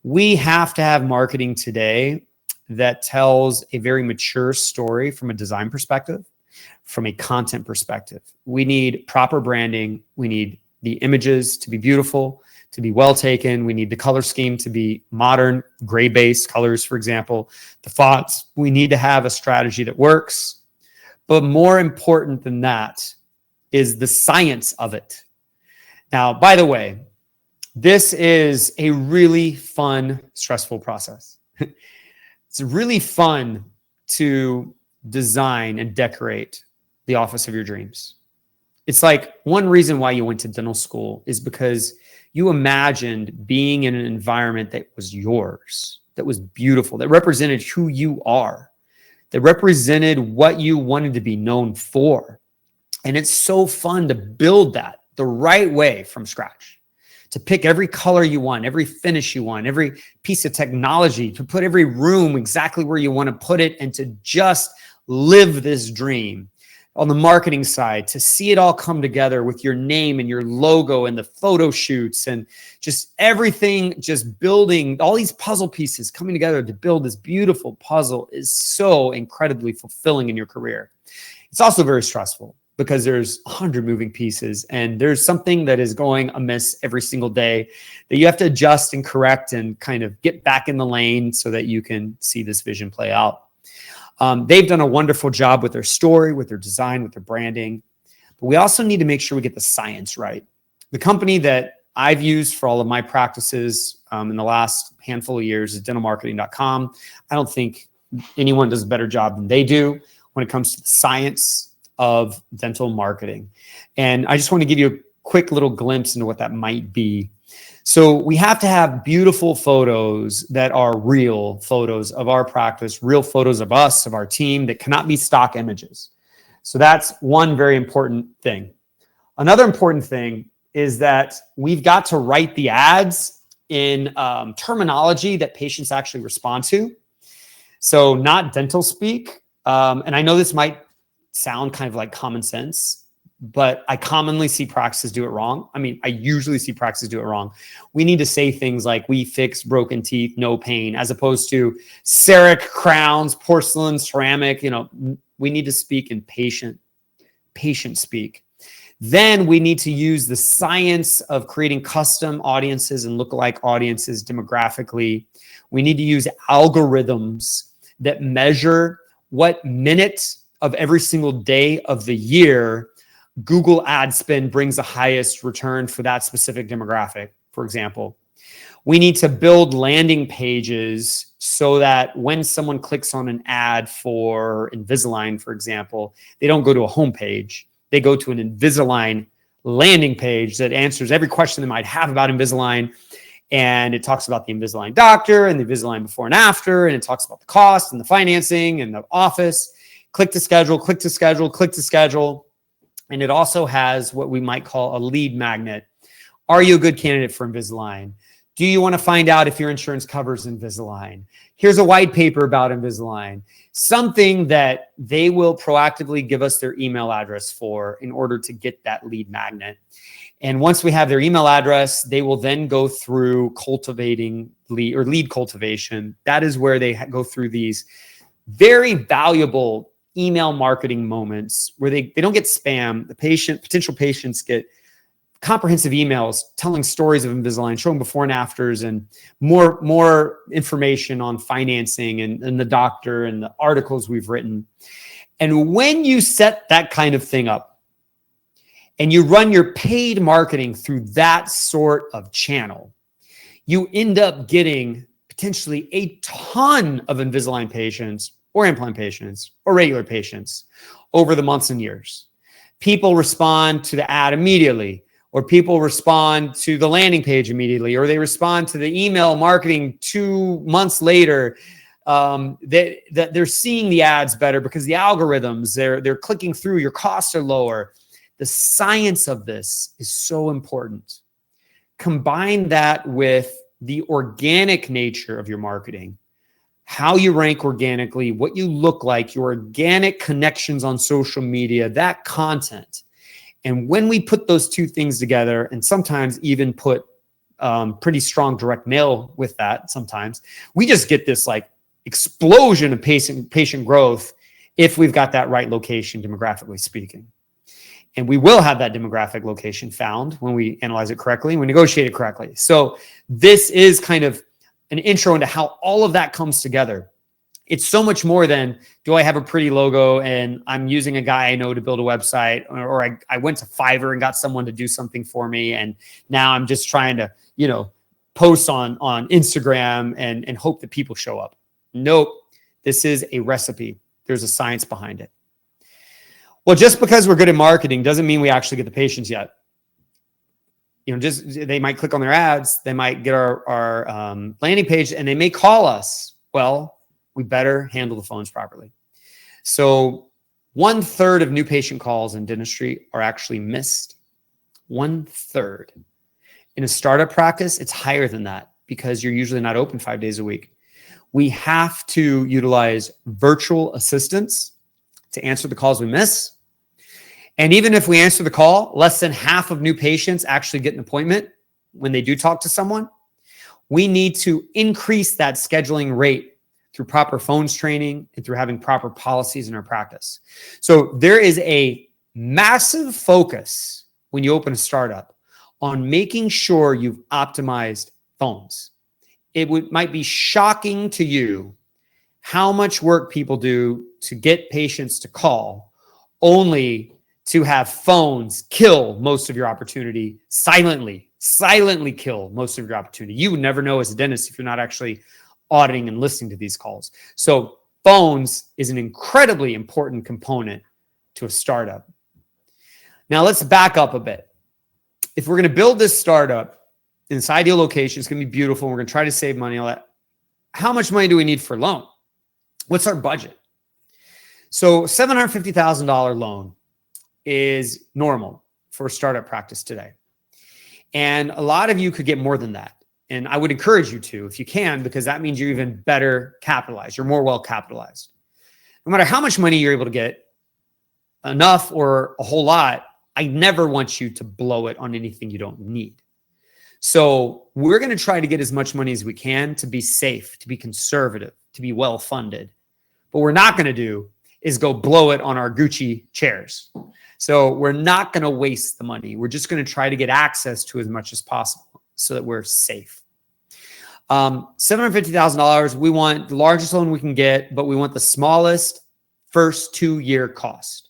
We have to have marketing today that tells a very mature story from a design perspective, from a content perspective. We need proper branding. We need the images to be beautiful, to be well taken. We need the color scheme to be modern, gray-based colors, for example. The fonts, we need to have a strategy that works. But more important than that is the science of it. Now, by the way, this is a really fun, stressful process. It's really fun to design and decorate the office of your dreams. It's like one reason why you went to dental school is because you imagined being in an environment that was yours, that was beautiful, that represented who you are, that represented what you wanted to be known for. And it's so fun to build that the right way from scratch, to pick every color you want, every finish you want, every piece of technology, to put every room exactly where you want to put it, and to just live this dream. On the marketing side, to see it all come together with your name and your logo and the photo shoots and just everything, just building all these puzzle pieces coming together to build this beautiful puzzle is so incredibly fulfilling in your career. It's also very stressful because there's 100 moving pieces and there's something that is going amiss every single day that you have to adjust and correct and kind of get back in the lane so that you can see this vision play out. They've done a wonderful job with their story, with their design, with their branding. But we also need to make sure we get the science right. The company that I've used for all of my practices in the last handful of years is dentalmarketing.com. I don't think anyone does a better job than they do when it comes to the science of dental marketing. And I just want to give you a quick little glimpse into what that might be. So we have to have beautiful photos that are real photos of our practice, real photos of us, of our team, that cannot be stock images. So that's one very important thing. Another important thing is that we've got to write the ads in terminology that patients actually respond to. So not dental speak. And I know this might sound kind of like common sense, but I commonly see practices do it wrong. I mean, I usually see practices do it wrong. We need to say things like, we fix broken teeth, no pain, as opposed to CEREC crowns, porcelain, ceramic. We need to speak in patient speak. Then we need to use the science of creating custom audiences and lookalike audiences demographically. We need to use algorithms that measure what minute of every single day of the year Google ad spend brings the highest return for that specific demographic, for example. We need to build landing pages so that when someone clicks on an ad for Invisalign, for example, they don't go to a homepage. They go to an Invisalign landing page that answers every question they might have about Invisalign. And it talks about the Invisalign doctor and the Invisalign before and after. And it talks about the cost and the financing and the office. Click to schedule, click to schedule, click to schedule. And it also has what we might call a lead magnet. Are you a good candidate for Invisalign? Do you want to find out if your insurance covers Invisalign? Here's a white paper about Invisalign. Something that they will proactively give us their email address for in order to get that lead magnet. And once we have their email address, they will then go through cultivating lead cultivation. That is where they go through these very valuable email marketing moments where they don't get spam. The potential patients get comprehensive emails telling stories of Invisalign, showing before and afters, and more information on financing and the doctor and the articles we've written. And when you set that kind of thing up and you run your paid marketing through that sort of channel, you end up getting potentially a ton of Invisalign patients or implant patients or regular patients over the months and years. People respond to the ad immediately, or people respond to the landing page immediately, or they respond to the email marketing 2 months later. They're seeing the ads better because the algorithms, they're clicking through, your costs are lower. The science of this is so important. Combine that with the organic nature of your marketing, how you rank organically, what you look like, your organic connections on social media, that content. And when we put those two things together, and sometimes even put pretty strong direct mail with that, sometimes we just get this like explosion of patient growth if we've got that right location, demographically speaking. And we will have that demographic location found when we analyze it correctly and we negotiate it correctly. So this is kind of an intro into how all of that comes together. It's so much more than, do I have a pretty logo and I'm using a guy I know to build a website, or I went to Fiverr and got someone to do something for me, and now I'm just trying to, post on Instagram and hope that people show up. Nope. This is a recipe. There's a science behind it. Well, just because we're good at marketing doesn't mean we actually get the patients yet. They might click on their ads, they might get our landing page, and they may call us. Well, we better handle the phones properly. So 1/3 of new patient calls in dentistry are actually missed. 1/3. In a startup practice, it's higher than that because you're usually not open 5 days a week. We have to utilize virtual assistants to answer the calls we miss. And even if we answer the call, less than half of new patients actually get an appointment when they do talk to someone. We need to increase that scheduling rate through proper phones training and through having proper policies in our practice. So there is a massive focus when you open a startup on making sure you've optimized phones. Might be shocking to you how much work people do to get patients to call, only to have phones kill most of your opportunity, silently kill most of your opportunity. You would never know as a dentist if you're not actually auditing and listening to these calls. So phones is an incredibly important component to a startup. Now let's back up a bit. If we're going to build this startup in this ideal location, it's going to be beautiful. We're going to try to save money, all that. How much money do we need for a loan? What's our budget? So $750,000 loan is normal for a startup practice today. And a lot of you could get more than that. And I would encourage you to, if you can, because that means you're even better capitalized. You're more well capitalized. No matter how much money you're able to get, enough or a whole lot, I never want you to blow it on anything you don't need. So we're going to try to get as much money as we can to be safe, to be conservative, to be well funded. What we're not going to do is go blow it on our Gucci chairs. So we're not going to waste the money. We're just going to try to get access to as much as possible so that we're safe. $750,000, we want the largest loan we can get, but we want the smallest first 2-year cost.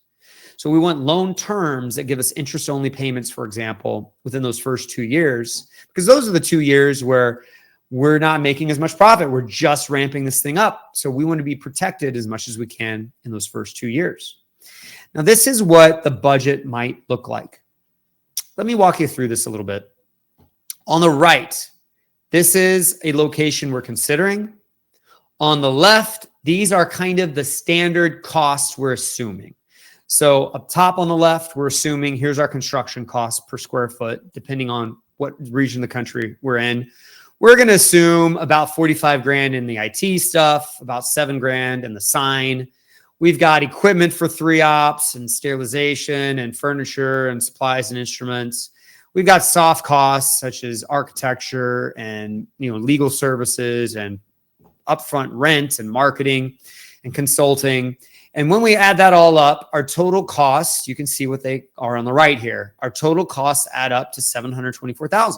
So we want loan terms that give us interest-only payments, for example, within those first 2 years, because those are the 2 years where we're not making as much profit. We're just ramping this thing up. So we want to be protected as much as we can in those first 2 years. Now, this is what the budget might look like. Let me walk you through this a little bit. On the right, this is a location we're considering. On the left, these are kind of the standard costs we're assuming. So up top on the left, we're assuming here's our construction cost per square foot, depending on what region of the country we're in. We're going to assume about 45 grand in the IT stuff, about 7 grand in the sign. We've got equipment for 3 ops and sterilization and furniture and supplies and instruments. We've got soft costs such as architecture and legal services and upfront rent and marketing. and consulting. And when we add that all up, our total costs, you can see what they are on the right here. Our total costs add up to $724,000.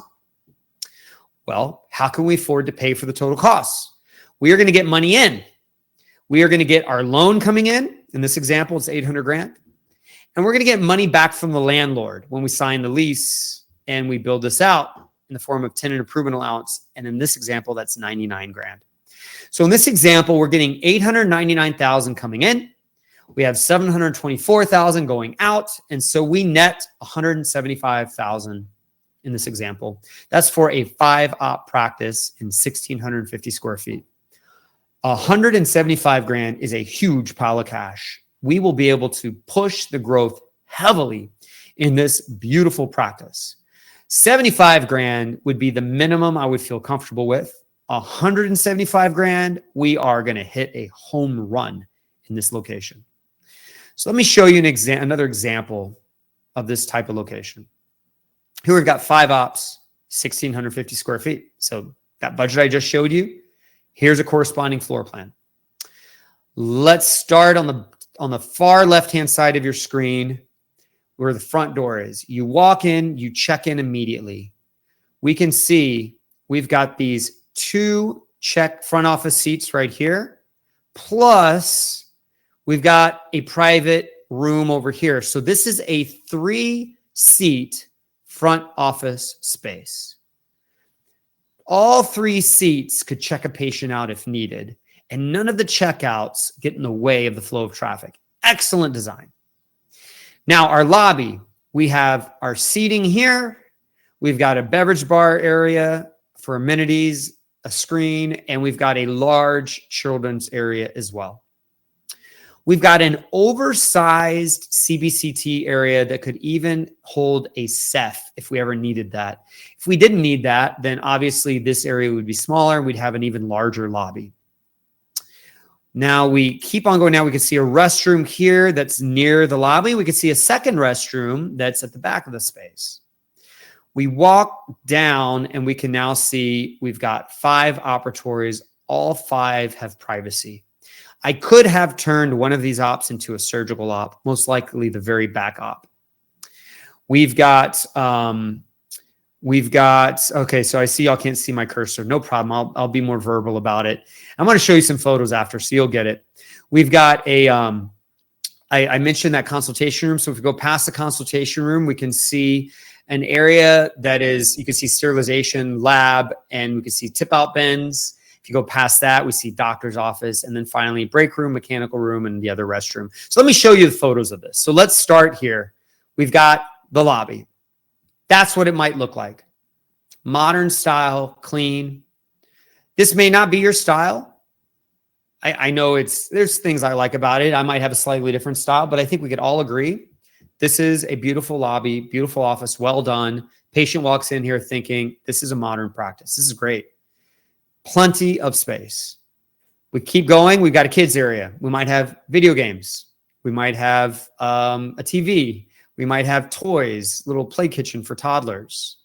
Well, how can we afford to pay for the total costs? We are going to get money in. We are going to get our loan coming in. In this example, it's 800 grand. And we're going to get money back from the landlord when we sign the lease and we build this out in the form of tenant improvement allowance. And in this example, that's 99 grand. So in this example, we're getting 899,000 coming in. We have 724,000 going out. And so we net 175,000 in this example. That's for a 5-op practice in 1,650 square feet. 175 grand is a huge pile of cash. We will be able to push the growth heavily in this beautiful practice. 75 grand would be the minimum I would feel comfortable with. 175 grand, we are going to hit a home run in this location. So let me show you another example of this type of location. Here we've got 5 ops, 1,650 square feet. So that budget I just showed you, here's a corresponding floor plan. Let's start on the far left-hand side of your screen where the front door is. You walk in, you check in immediately. We can see we've got these 2 check front office seats right here, plus we've got a private room over here. So this is a 3-seat front office space. All 3 seats could check a patient out if needed, and none of the checkouts get in the way of the flow of traffic. Excellent design. Now, our lobby, we have our seating here. We've got a beverage bar area for amenities, a screen, and we've got a large children's area as well. We've got an oversized CBCT area that could even hold a Ceph if we ever needed that. If we didn't need that, then obviously this area would be smaller and we'd have an even larger lobby. Now we keep on going. Now we can see a restroom here that's near the lobby. We can see a second restroom that's at the back of the space. We walk down and we can now see we've got 5 operatories. All 5 have privacy. I could have turned one of these ops into a surgical op, most likely the very back op. We've got, okay, so I see y'all can't see my cursor. No problem. I'll be more verbal about it. I'm going to show you some photos after, so you'll get it. We've got a, I mentioned that consultation room. So if we go past the consultation room, we can see an area that is, you can see sterilization lab, and we can see tip out bins. If you go past that, we see doctor's office, and then finally break room, mechanical room, and the other restroom. So let me show you the photos of this. So let's start here. We've got the lobby. That's what it might look like. Modern style, clean. This may not be your style. I know there's things I like about it. I might have a slightly different style, but I think we could all agree this is a beautiful lobby, beautiful office, well done. Patient walks in here thinking, this is a modern practice. This is great. Plenty of space. We keep going. We've got a kids area. We might have video games. We might have a TV. We might have toys, little play kitchen for toddlers.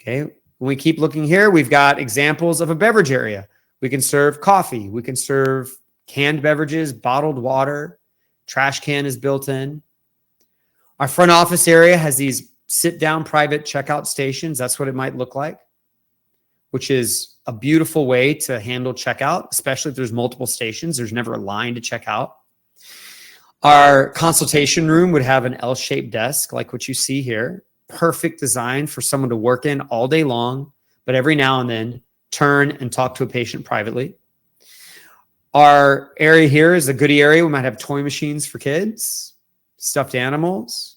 Okay. When we keep looking here, we've got examples of a beverage area. We can serve coffee. We can serve canned beverages, bottled water. Trash can is built in. Our front office area has these sit-down private checkout stations. That's what it might look like, which is a beautiful way to handle checkout, especially if there's multiple stations. There's never a line to check out. Our consultation room would have an L-shaped desk like what you see here. Perfect design for someone to work in all day long, but every now and then turn and talk to a patient privately. Our area here is a goodie area. We might have toy machines for kids, stuffed animals.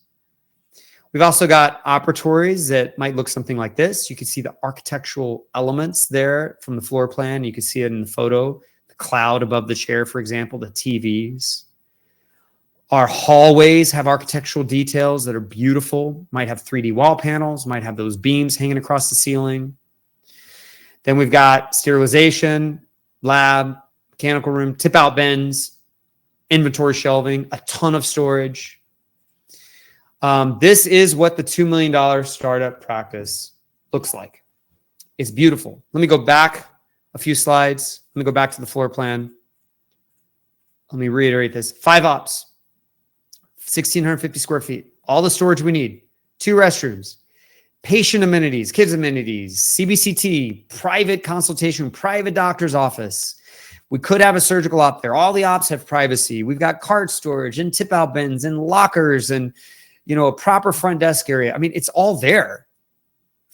We've also got operatories that might look something like this. You can see the architectural elements there from the floor plan. You can see it in the photo, the cloud above the chair, for example, the TVs. Our hallways have architectural details that are beautiful, might have 3D wall panels, might have those beams hanging across the ceiling. Then we've got sterilization, lab, mechanical room, tip out bins, inventory shelving, a ton of storage. This is what the $2 million startup practice looks like. It's beautiful. Let me go back a few slides. Let me go back to the floor plan. Let me reiterate this. 5 ops, 1,650 square feet, all the storage we need, 2 restrooms, patient amenities, kids amenities, CBCT, private consultation, private doctor's office. We could have a surgical op there. All the ops have privacy. We've got cart storage and tip out bins and lockers and, a proper front desk area. I mean, it's all there.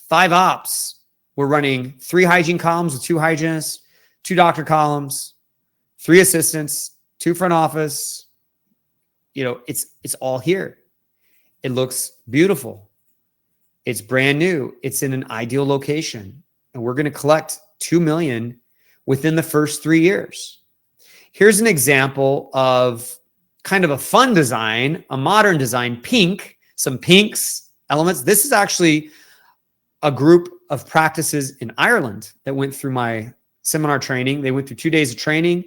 5 ops. We're running 3 hygiene columns with 2 hygienists, 2 doctor columns, 3 assistants, 2 front office. It's all here. It looks beautiful. It's brand new. It's in an ideal location. And we're going to collect $2 million within the first 3 years. Here's an example of kind of a fun design, a modern design, pink, some pinks, elements. This is actually a group of practices in Ireland that went through my seminar training. They went through 2 days of training.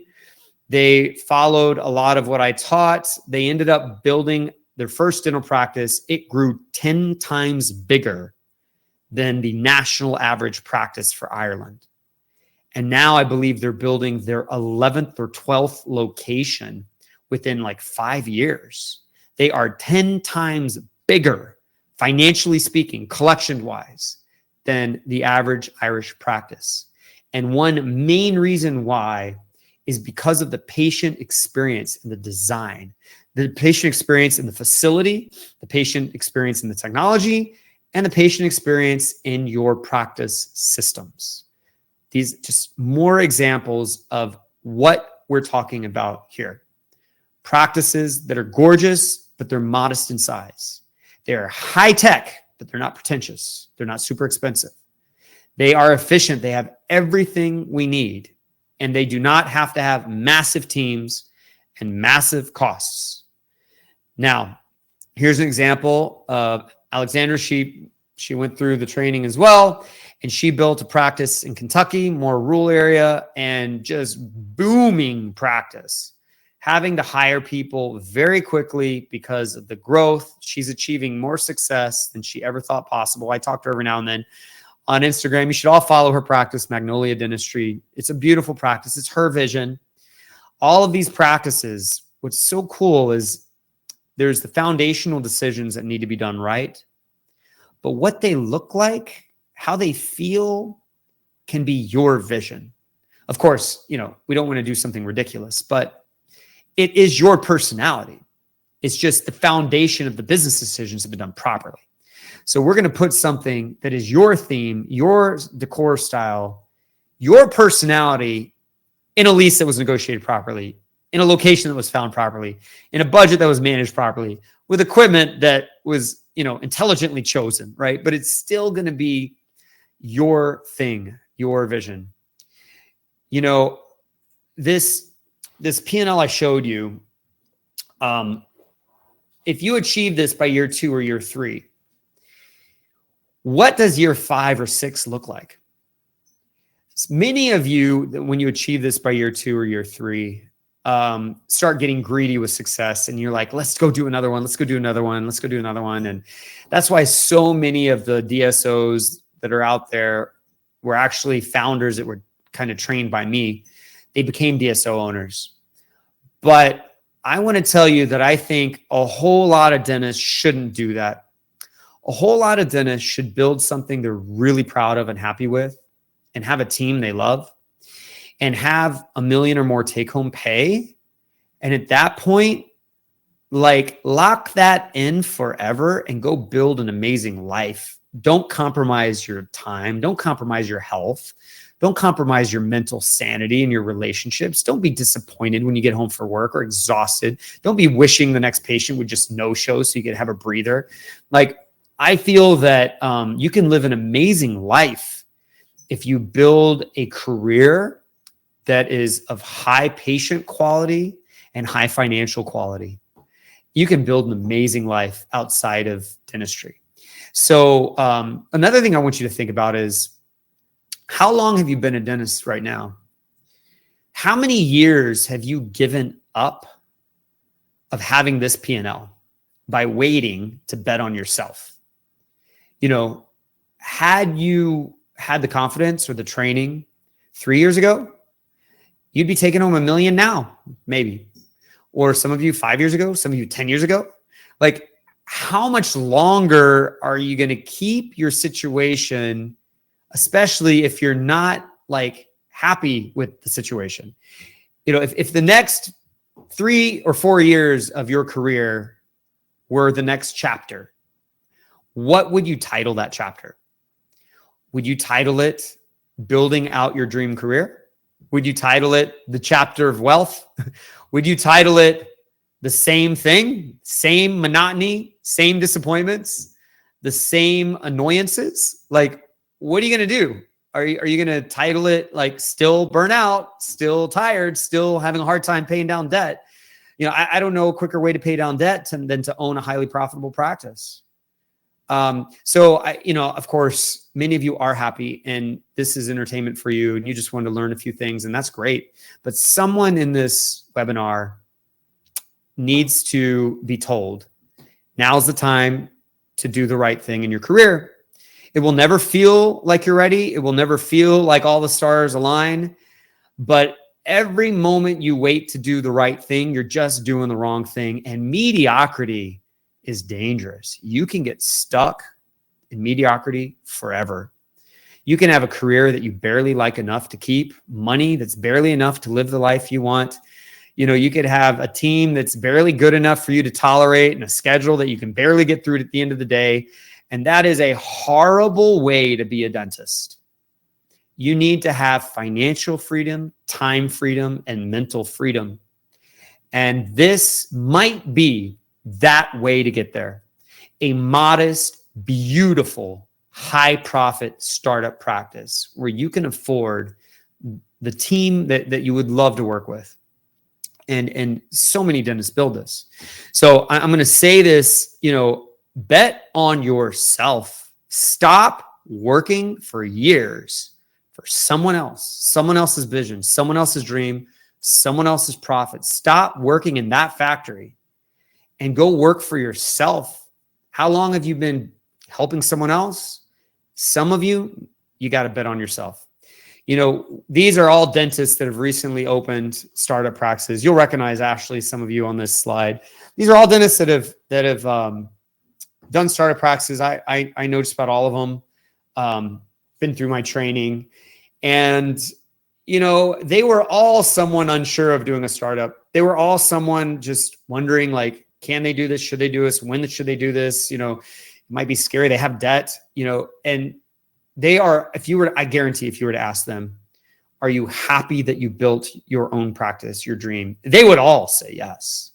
They followed a lot of what I taught. They ended up building their first dental practice. It grew 10 times bigger than the national average practice for Ireland. And now I believe they're building their 11th or 12th location within like 5 years. They are 10 times bigger, financially speaking, collection-wise, than the average Irish practice. And one main reason why is because of the patient experience and the design, the patient experience in the facility, the patient experience in the technology, and the patient experience in your practice systems. These just more examples of what we're talking about here. Practices that are gorgeous, but they're modest in size. They're high tech, but they're not pretentious. They're not super expensive. They are efficient. They have everything we need, and they do not have to have massive teams and massive costs. Now, here's an example of Alexandra. She went through the training as well, and she built a practice in Kentucky, more rural area, and just booming practice. Having to hire people very quickly because of the growth. She's achieving more success than she ever thought possible. I talk to her every now and then on Instagram. You should all follow her practice, Magnolia Dentistry. It's a beautiful practice. It's her vision. All of these practices, what's so cool is there's the foundational decisions that need to be done right. But what they look like, how they feel, can be your vision. Of course, we don't want to do something ridiculous, but it is your personality. It's just the foundation of the business decisions have been done properly. So we're going to put something that is your theme, your decor style, your personality in a lease that was negotiated properly, in a location that was found properly, in a budget that was managed properly, with equipment that was, intelligently chosen, right? But it's still going to be your thing, your vision. This P&L I showed you, if you achieve this by year 2 or year 3, what does year 5 or 6 look like? Many of you, when you achieve this by year 2 or year 3, start getting greedy with success, and you're like, let's go do another one. Let's go do another one. Let's go do another one. And that's why so many of the DSOs that are out there were actually founders that were kind of trained by me. They became DSO owners. But I want to tell you that I think a whole lot of dentists shouldn't do that. A whole lot of dentists should build something they're really proud of and happy with, and have a team they love, and have $1 million or more take-home pay. And at that point, lock that in forever and go build an amazing life. Don't compromise your time. Don't compromise your health. Don't compromise your mental sanity and your relationships. Don't be disappointed when you get home from work or exhausted. Don't be wishing the next patient would just no-show so you could have a breather. I feel that you can live an amazing life if you build a career that is of high patient quality and high financial quality. You can build an amazing life outside of dentistry. So another thing I want you to think about is, how long have you been a dentist right now? How many years have you given up of having this P&L by waiting to bet on yourself? Had you had the confidence or the training 3 years ago, you'd be taking home $1 million now, maybe. or some of you 5 years ago, some of you 10 years ago. Like, how much longer are you going to keep your situation, especially if you're not like happy with the situation? You know, if the next 3 or 4 years of your career were the next chapter, what would you title that chapter? Would you title it Building Out Your Dream Career? Would you title it The Chapter of Wealth? Would you title it The Same Thing, Same Monotony, Same Disappointments, the Same Annoyances? Like, what are you going to do? Are you going to title it like Still Burnout, Still Tired, Still Having a Hard Time Paying Down Debt? You know, I don't know a quicker way to pay down debt than to own a highly profitable practice. So you know, of course, many of you are happy and this is entertainment for you and you just want to learn a few things, and that's great. But someone in this webinar needs to be told, now's the time to do the right thing in your career. It will never feel like you're ready. It will never feel like all the stars align, but every moment you wait to do the right thing, you're just doing the wrong thing. And mediocrity is dangerous. You can get stuck in mediocrity forever. You can have a career that you barely like enough to keep, money that's barely enough to live the life you want. You know, you could have a team that's barely good enough for you to tolerate and a schedule that you can barely get through at the end of the day. And that is a horrible way to be a dentist. You need to have financial freedom, time freedom, and mental freedom. And this might be that way to get there. A modest, beautiful, high profit startup practice where you can afford the team that you would love to work with. And so many dentists build this. So I'm going to say this, you know, bet on yourself. Stop working for years for someone else's vision, someone else's dream, someone else's profit. Stop working in that factory and go work for yourself. How long have you been helping someone else? Some of you got to bet on yourself. You know, these are all dentists that have recently opened startup practices. You'll recognize, Ashley, some of you on this slide. These are all dentists that have done startup practices. I know just about all of them. Been through my training, and you know, they were all someone unsure of doing a startup. They were all someone just wondering, like, can they do this? Should they do this? When should they do this? You know, it might be scary. They have debt, you know, and they are, I guarantee if you were to ask them, are you happy that you built your own practice, your dream? They would all say yes.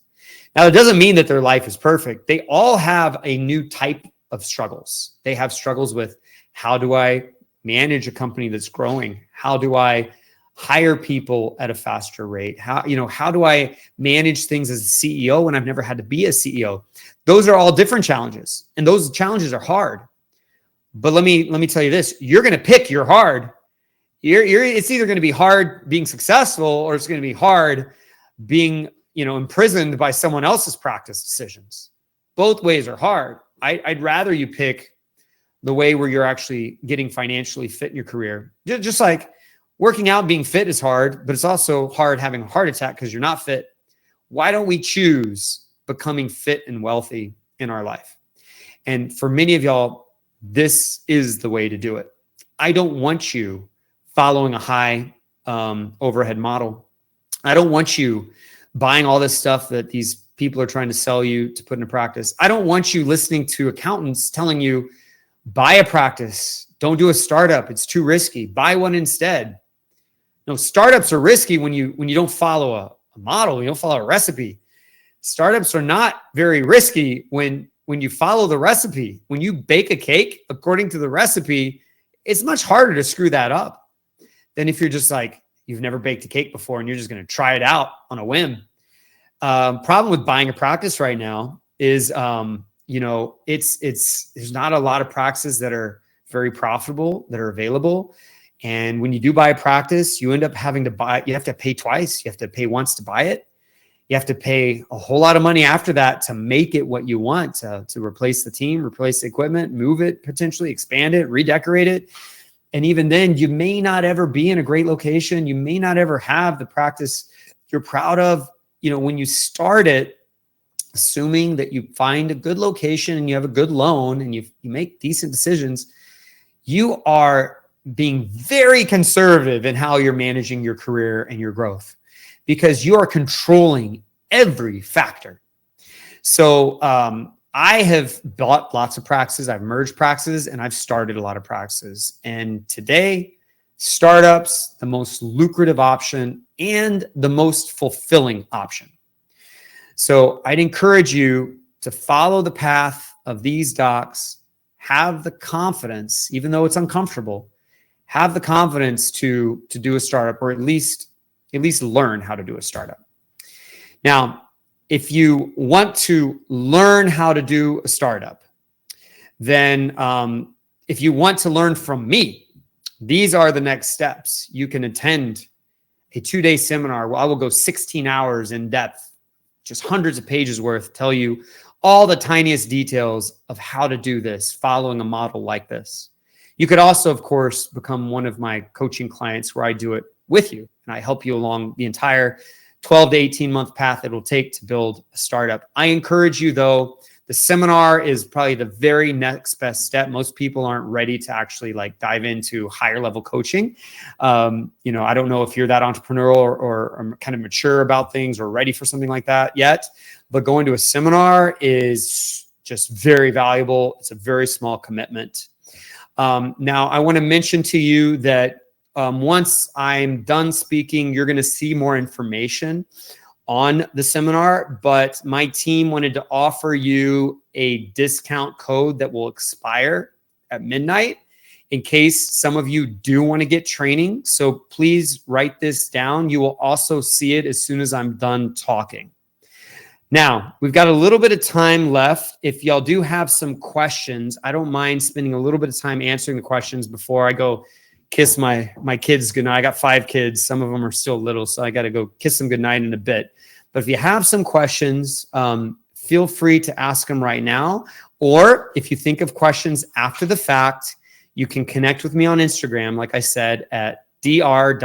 Now, it doesn't mean that their life is perfect. They all have a new type of struggles. They have struggles with, how do I manage a company that's growing? How do I hire people at a faster rate? How do I manage things as a CEO when I've never had to be a CEO? Those are all different challenges, and those challenges are hard. But let me tell you this: you're going to pick your hard. It's either going to be hard being successful, or it's going to be hard being, you know, imprisoned by someone else's practice decisions. Both ways are hard. I'd rather you pick the way where you're actually getting financially fit in your career. Just like working out, being fit is hard, but it's also hard having a heart attack because you're not fit. Why don't we choose becoming fit and wealthy in our life? And for many of y'all, this is the way to do it. I don't want you following a high overhead model. I don't want you buying all this stuff that these people are trying to sell you to put into practice. I don't want you listening to accountants telling you, buy a practice, don't do a startup, it's too risky, buy one instead. No, startups are risky when you don't follow a model, you don't follow a recipe. Startups are not very risky when you follow the recipe. When you bake a cake according to the recipe, it's much harder to screw that up than if you're just like, you've never baked a cake before and you're just going to try it out on a whim. Problem with buying a practice right now is, you know, there's not a lot of practices that are very profitable that are available. And when you do buy a practice, you end up having to you have to pay twice. You have to pay once to buy it. You have to pay a whole lot of money after that to make it what you want, to replace the team, replace the equipment, move it, potentially expand it, redecorate it. And even then, you may not ever be in a great location. You may not ever have the practice you're proud of. when you start it, assuming that you find a good location and you have a good loan and you make decent decisions, you are being very conservative in how you're managing your career and your growth, because you are controlling every factor. So I have bought lots of practices, I've merged practices, and I've started a lot of practices. And today, startups, the most lucrative option and the most fulfilling option. So I'd encourage you to follow the path of these docs, have the confidence, even though it's uncomfortable, have the confidence to do a startup, or at least learn how to do a startup. Now, if you want to learn how to do a startup, then if you want to learn from me, these are the next steps. You can attend a 2-day seminar where I will go 16 hours in depth, just hundreds of pages worth, tell you all the tiniest details of how to do this, following a model like this. You could also, of course, become one of my coaching clients where I do it with you and I help you along the entire 12 to 18 month path it will take to build a startup. I encourage you, though, the seminar is probably the very next best step. Most people aren't ready to actually dive into higher level coaching. I don't know if you're that entrepreneurial or kind of mature about things or ready for something like that yet, but going to a seminar is just very valuable. It's a very small commitment. Now, I want to mention to you that once I'm done speaking, you're going to see more information on the seminar, but my team wanted to offer you a discount code that will expire at midnight in case some of you do want to get training. So please write this down. You will also see it as soon as I'm done talking. Now, we've got a little bit of time left. If y'all do have some questions, I don't mind spending a little bit of time answering the questions before I go kiss my kids goodnight. I got 5 kids. Some of them are still little, so I got to go kiss them goodnight in a bit. But if you have some questions, feel free to ask them right now. Or if you think of questions after the fact, you can connect with me on Instagram, like I said, at dr.scott.leune.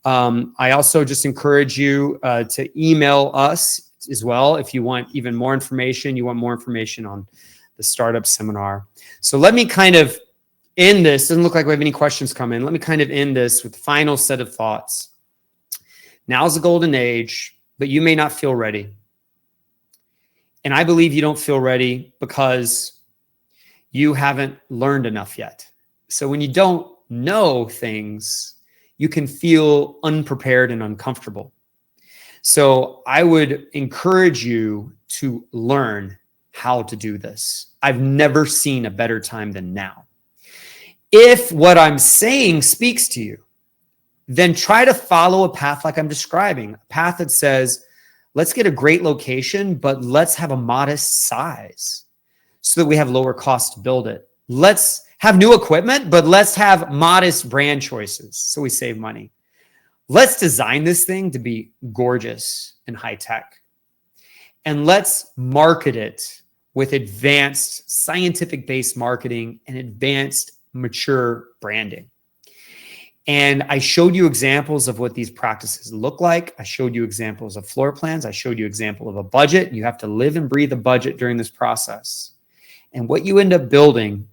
I also just encourage you to email us as well if you want even more information. You want more information on the startup seminar. So let me kind of end this. Doesn't look like we have any questions come in. Let me kind of end this with the final set of thoughts. Now's the golden age, but you may not feel ready. And I believe you don't feel ready because you haven't learned enough yet. So when you don't know things, you can feel unprepared and uncomfortable. So I would encourage you to learn how to do this. I've never seen a better time than now. If what I'm saying speaks to you, then try to follow a path like I'm describing, a path that says, let's get a great location, but let's have a modest size so that we have lower cost to build it. Let's have new equipment, but let's have modest brand choices so we save money. Let's design this thing to be gorgeous and high tech. And let's market it with advanced scientific-based marketing and advanced mature branding. And I showed you examples of what these practices look like. I showed you examples of floor plans. I showed you an example of a budget. You have to live and breathe a budget during this process. And what you end up building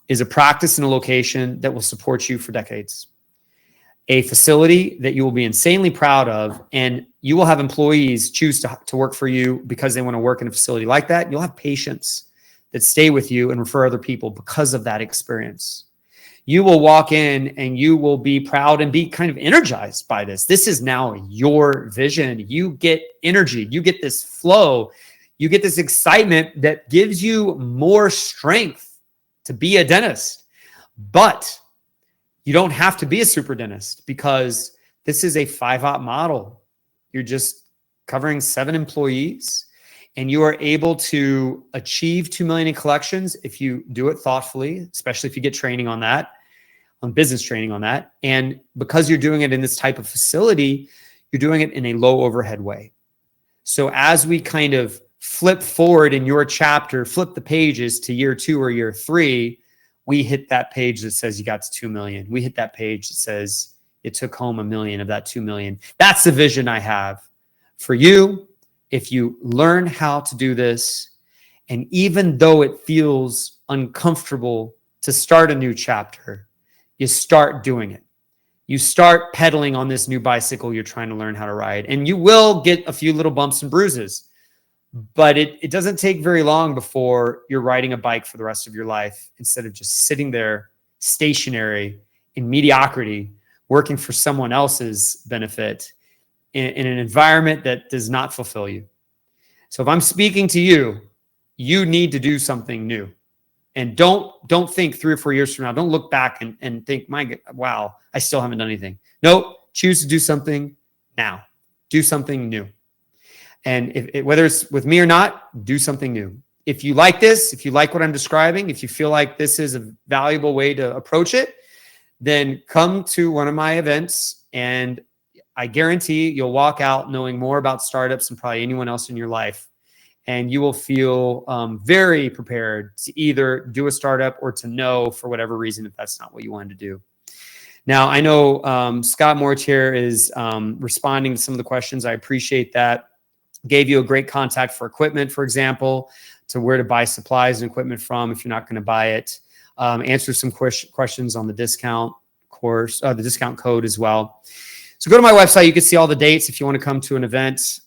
is a practice in a location that will support you for decades. A facility that you will be insanely proud of, and you will have employees choose to work for you because they want to work in a facility like that. You'll have patients that stay with you and refer other people because of that experience. You will walk in and you will be proud and be kind of energized by this. This is now your vision. You get energy. You get this flow. You get this excitement that gives you more strength to be a dentist. But you don't have to be a super dentist because this is a 5-op model. You're just covering 7 employees and you are able to achieve 2 million in collections if you do it thoughtfully, especially if you get training on that, on business training on that. And because you're doing it in this type of facility, you're doing it in a low overhead way. So as we kind of flip forward in your chapter, flip the pages to year 2 or year 3, we hit that page that says you got to 2 million. We hit that page that says you took home $1 million of that 2 million. That's the vision I have for you. If you learn how to do this, and even though it feels uncomfortable to start a new chapter, you start doing it. You start pedaling on this new bicycle you're trying to learn how to ride. And you will get a few little bumps and bruises, but it doesn't take very long before you're riding a bike for the rest of your life instead of just sitting there stationary in mediocrity, working for someone else's benefit in an environment that does not fulfill you. So if I'm speaking to you, you need to do something new. And don't think 3 or 4 years from now, don't look back and think, wow, I still haven't done anything. No, choose to do something now. Do something new. And whether it's with me or not, do something new. If you like this, if you like what I'm describing, if you feel like this is a valuable way to approach it, then come to one of my events, and I guarantee you'll walk out knowing more about startups than probably anyone else in your life. And you will feel very prepared to either do a startup or to know, for whatever reason, if that's not what you wanted to do. Now, I know Scott Mortier is responding to some of the questions. I appreciate that. Gave you a great contact for equipment, for example, to where to buy supplies and equipment from if you're not going to buy it. Answer some questions on the discount course, the discount code as well. So go to my website. You can see all the dates if you want to come to an event.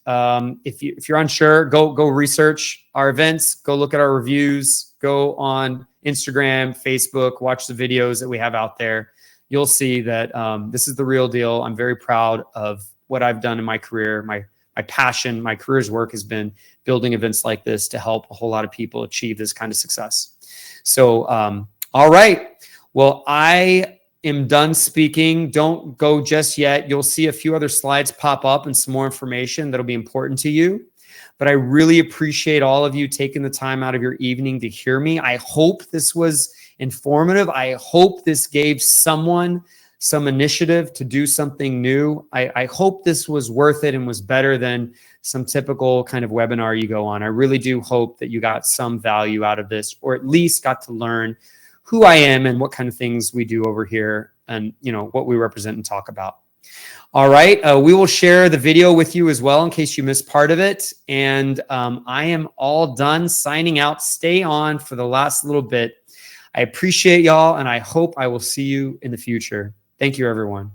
If you're unsure, go research our events. Go look at our reviews. Go on Instagram, Facebook. Watch the videos that we have out there. You'll see that this is the real deal. I'm very proud of what I've done in my career. My passion, my career's work has been building events like this to help a whole lot of people achieve this kind of success. So, all right. Well, I am done speaking. Don't go just yet. You'll see a few other slides pop up and some more information that'll be important to you. But I really appreciate all of you taking the time out of your evening to hear me. I hope this was informative. I hope this gave someone some initiative to do something new. I hope this was worth it and was better than some typical kind of webinar you go on. I really do hope that you got some value out of this, or at least got to learn who I am and what kind of things we do over here, and what we represent and talk about. All right, we will share the video with you as well in case you missed part of it. And I am all done signing out. Stay on for the last little bit. I appreciate y'all, and I hope I will see you in the future. Thank you, everyone.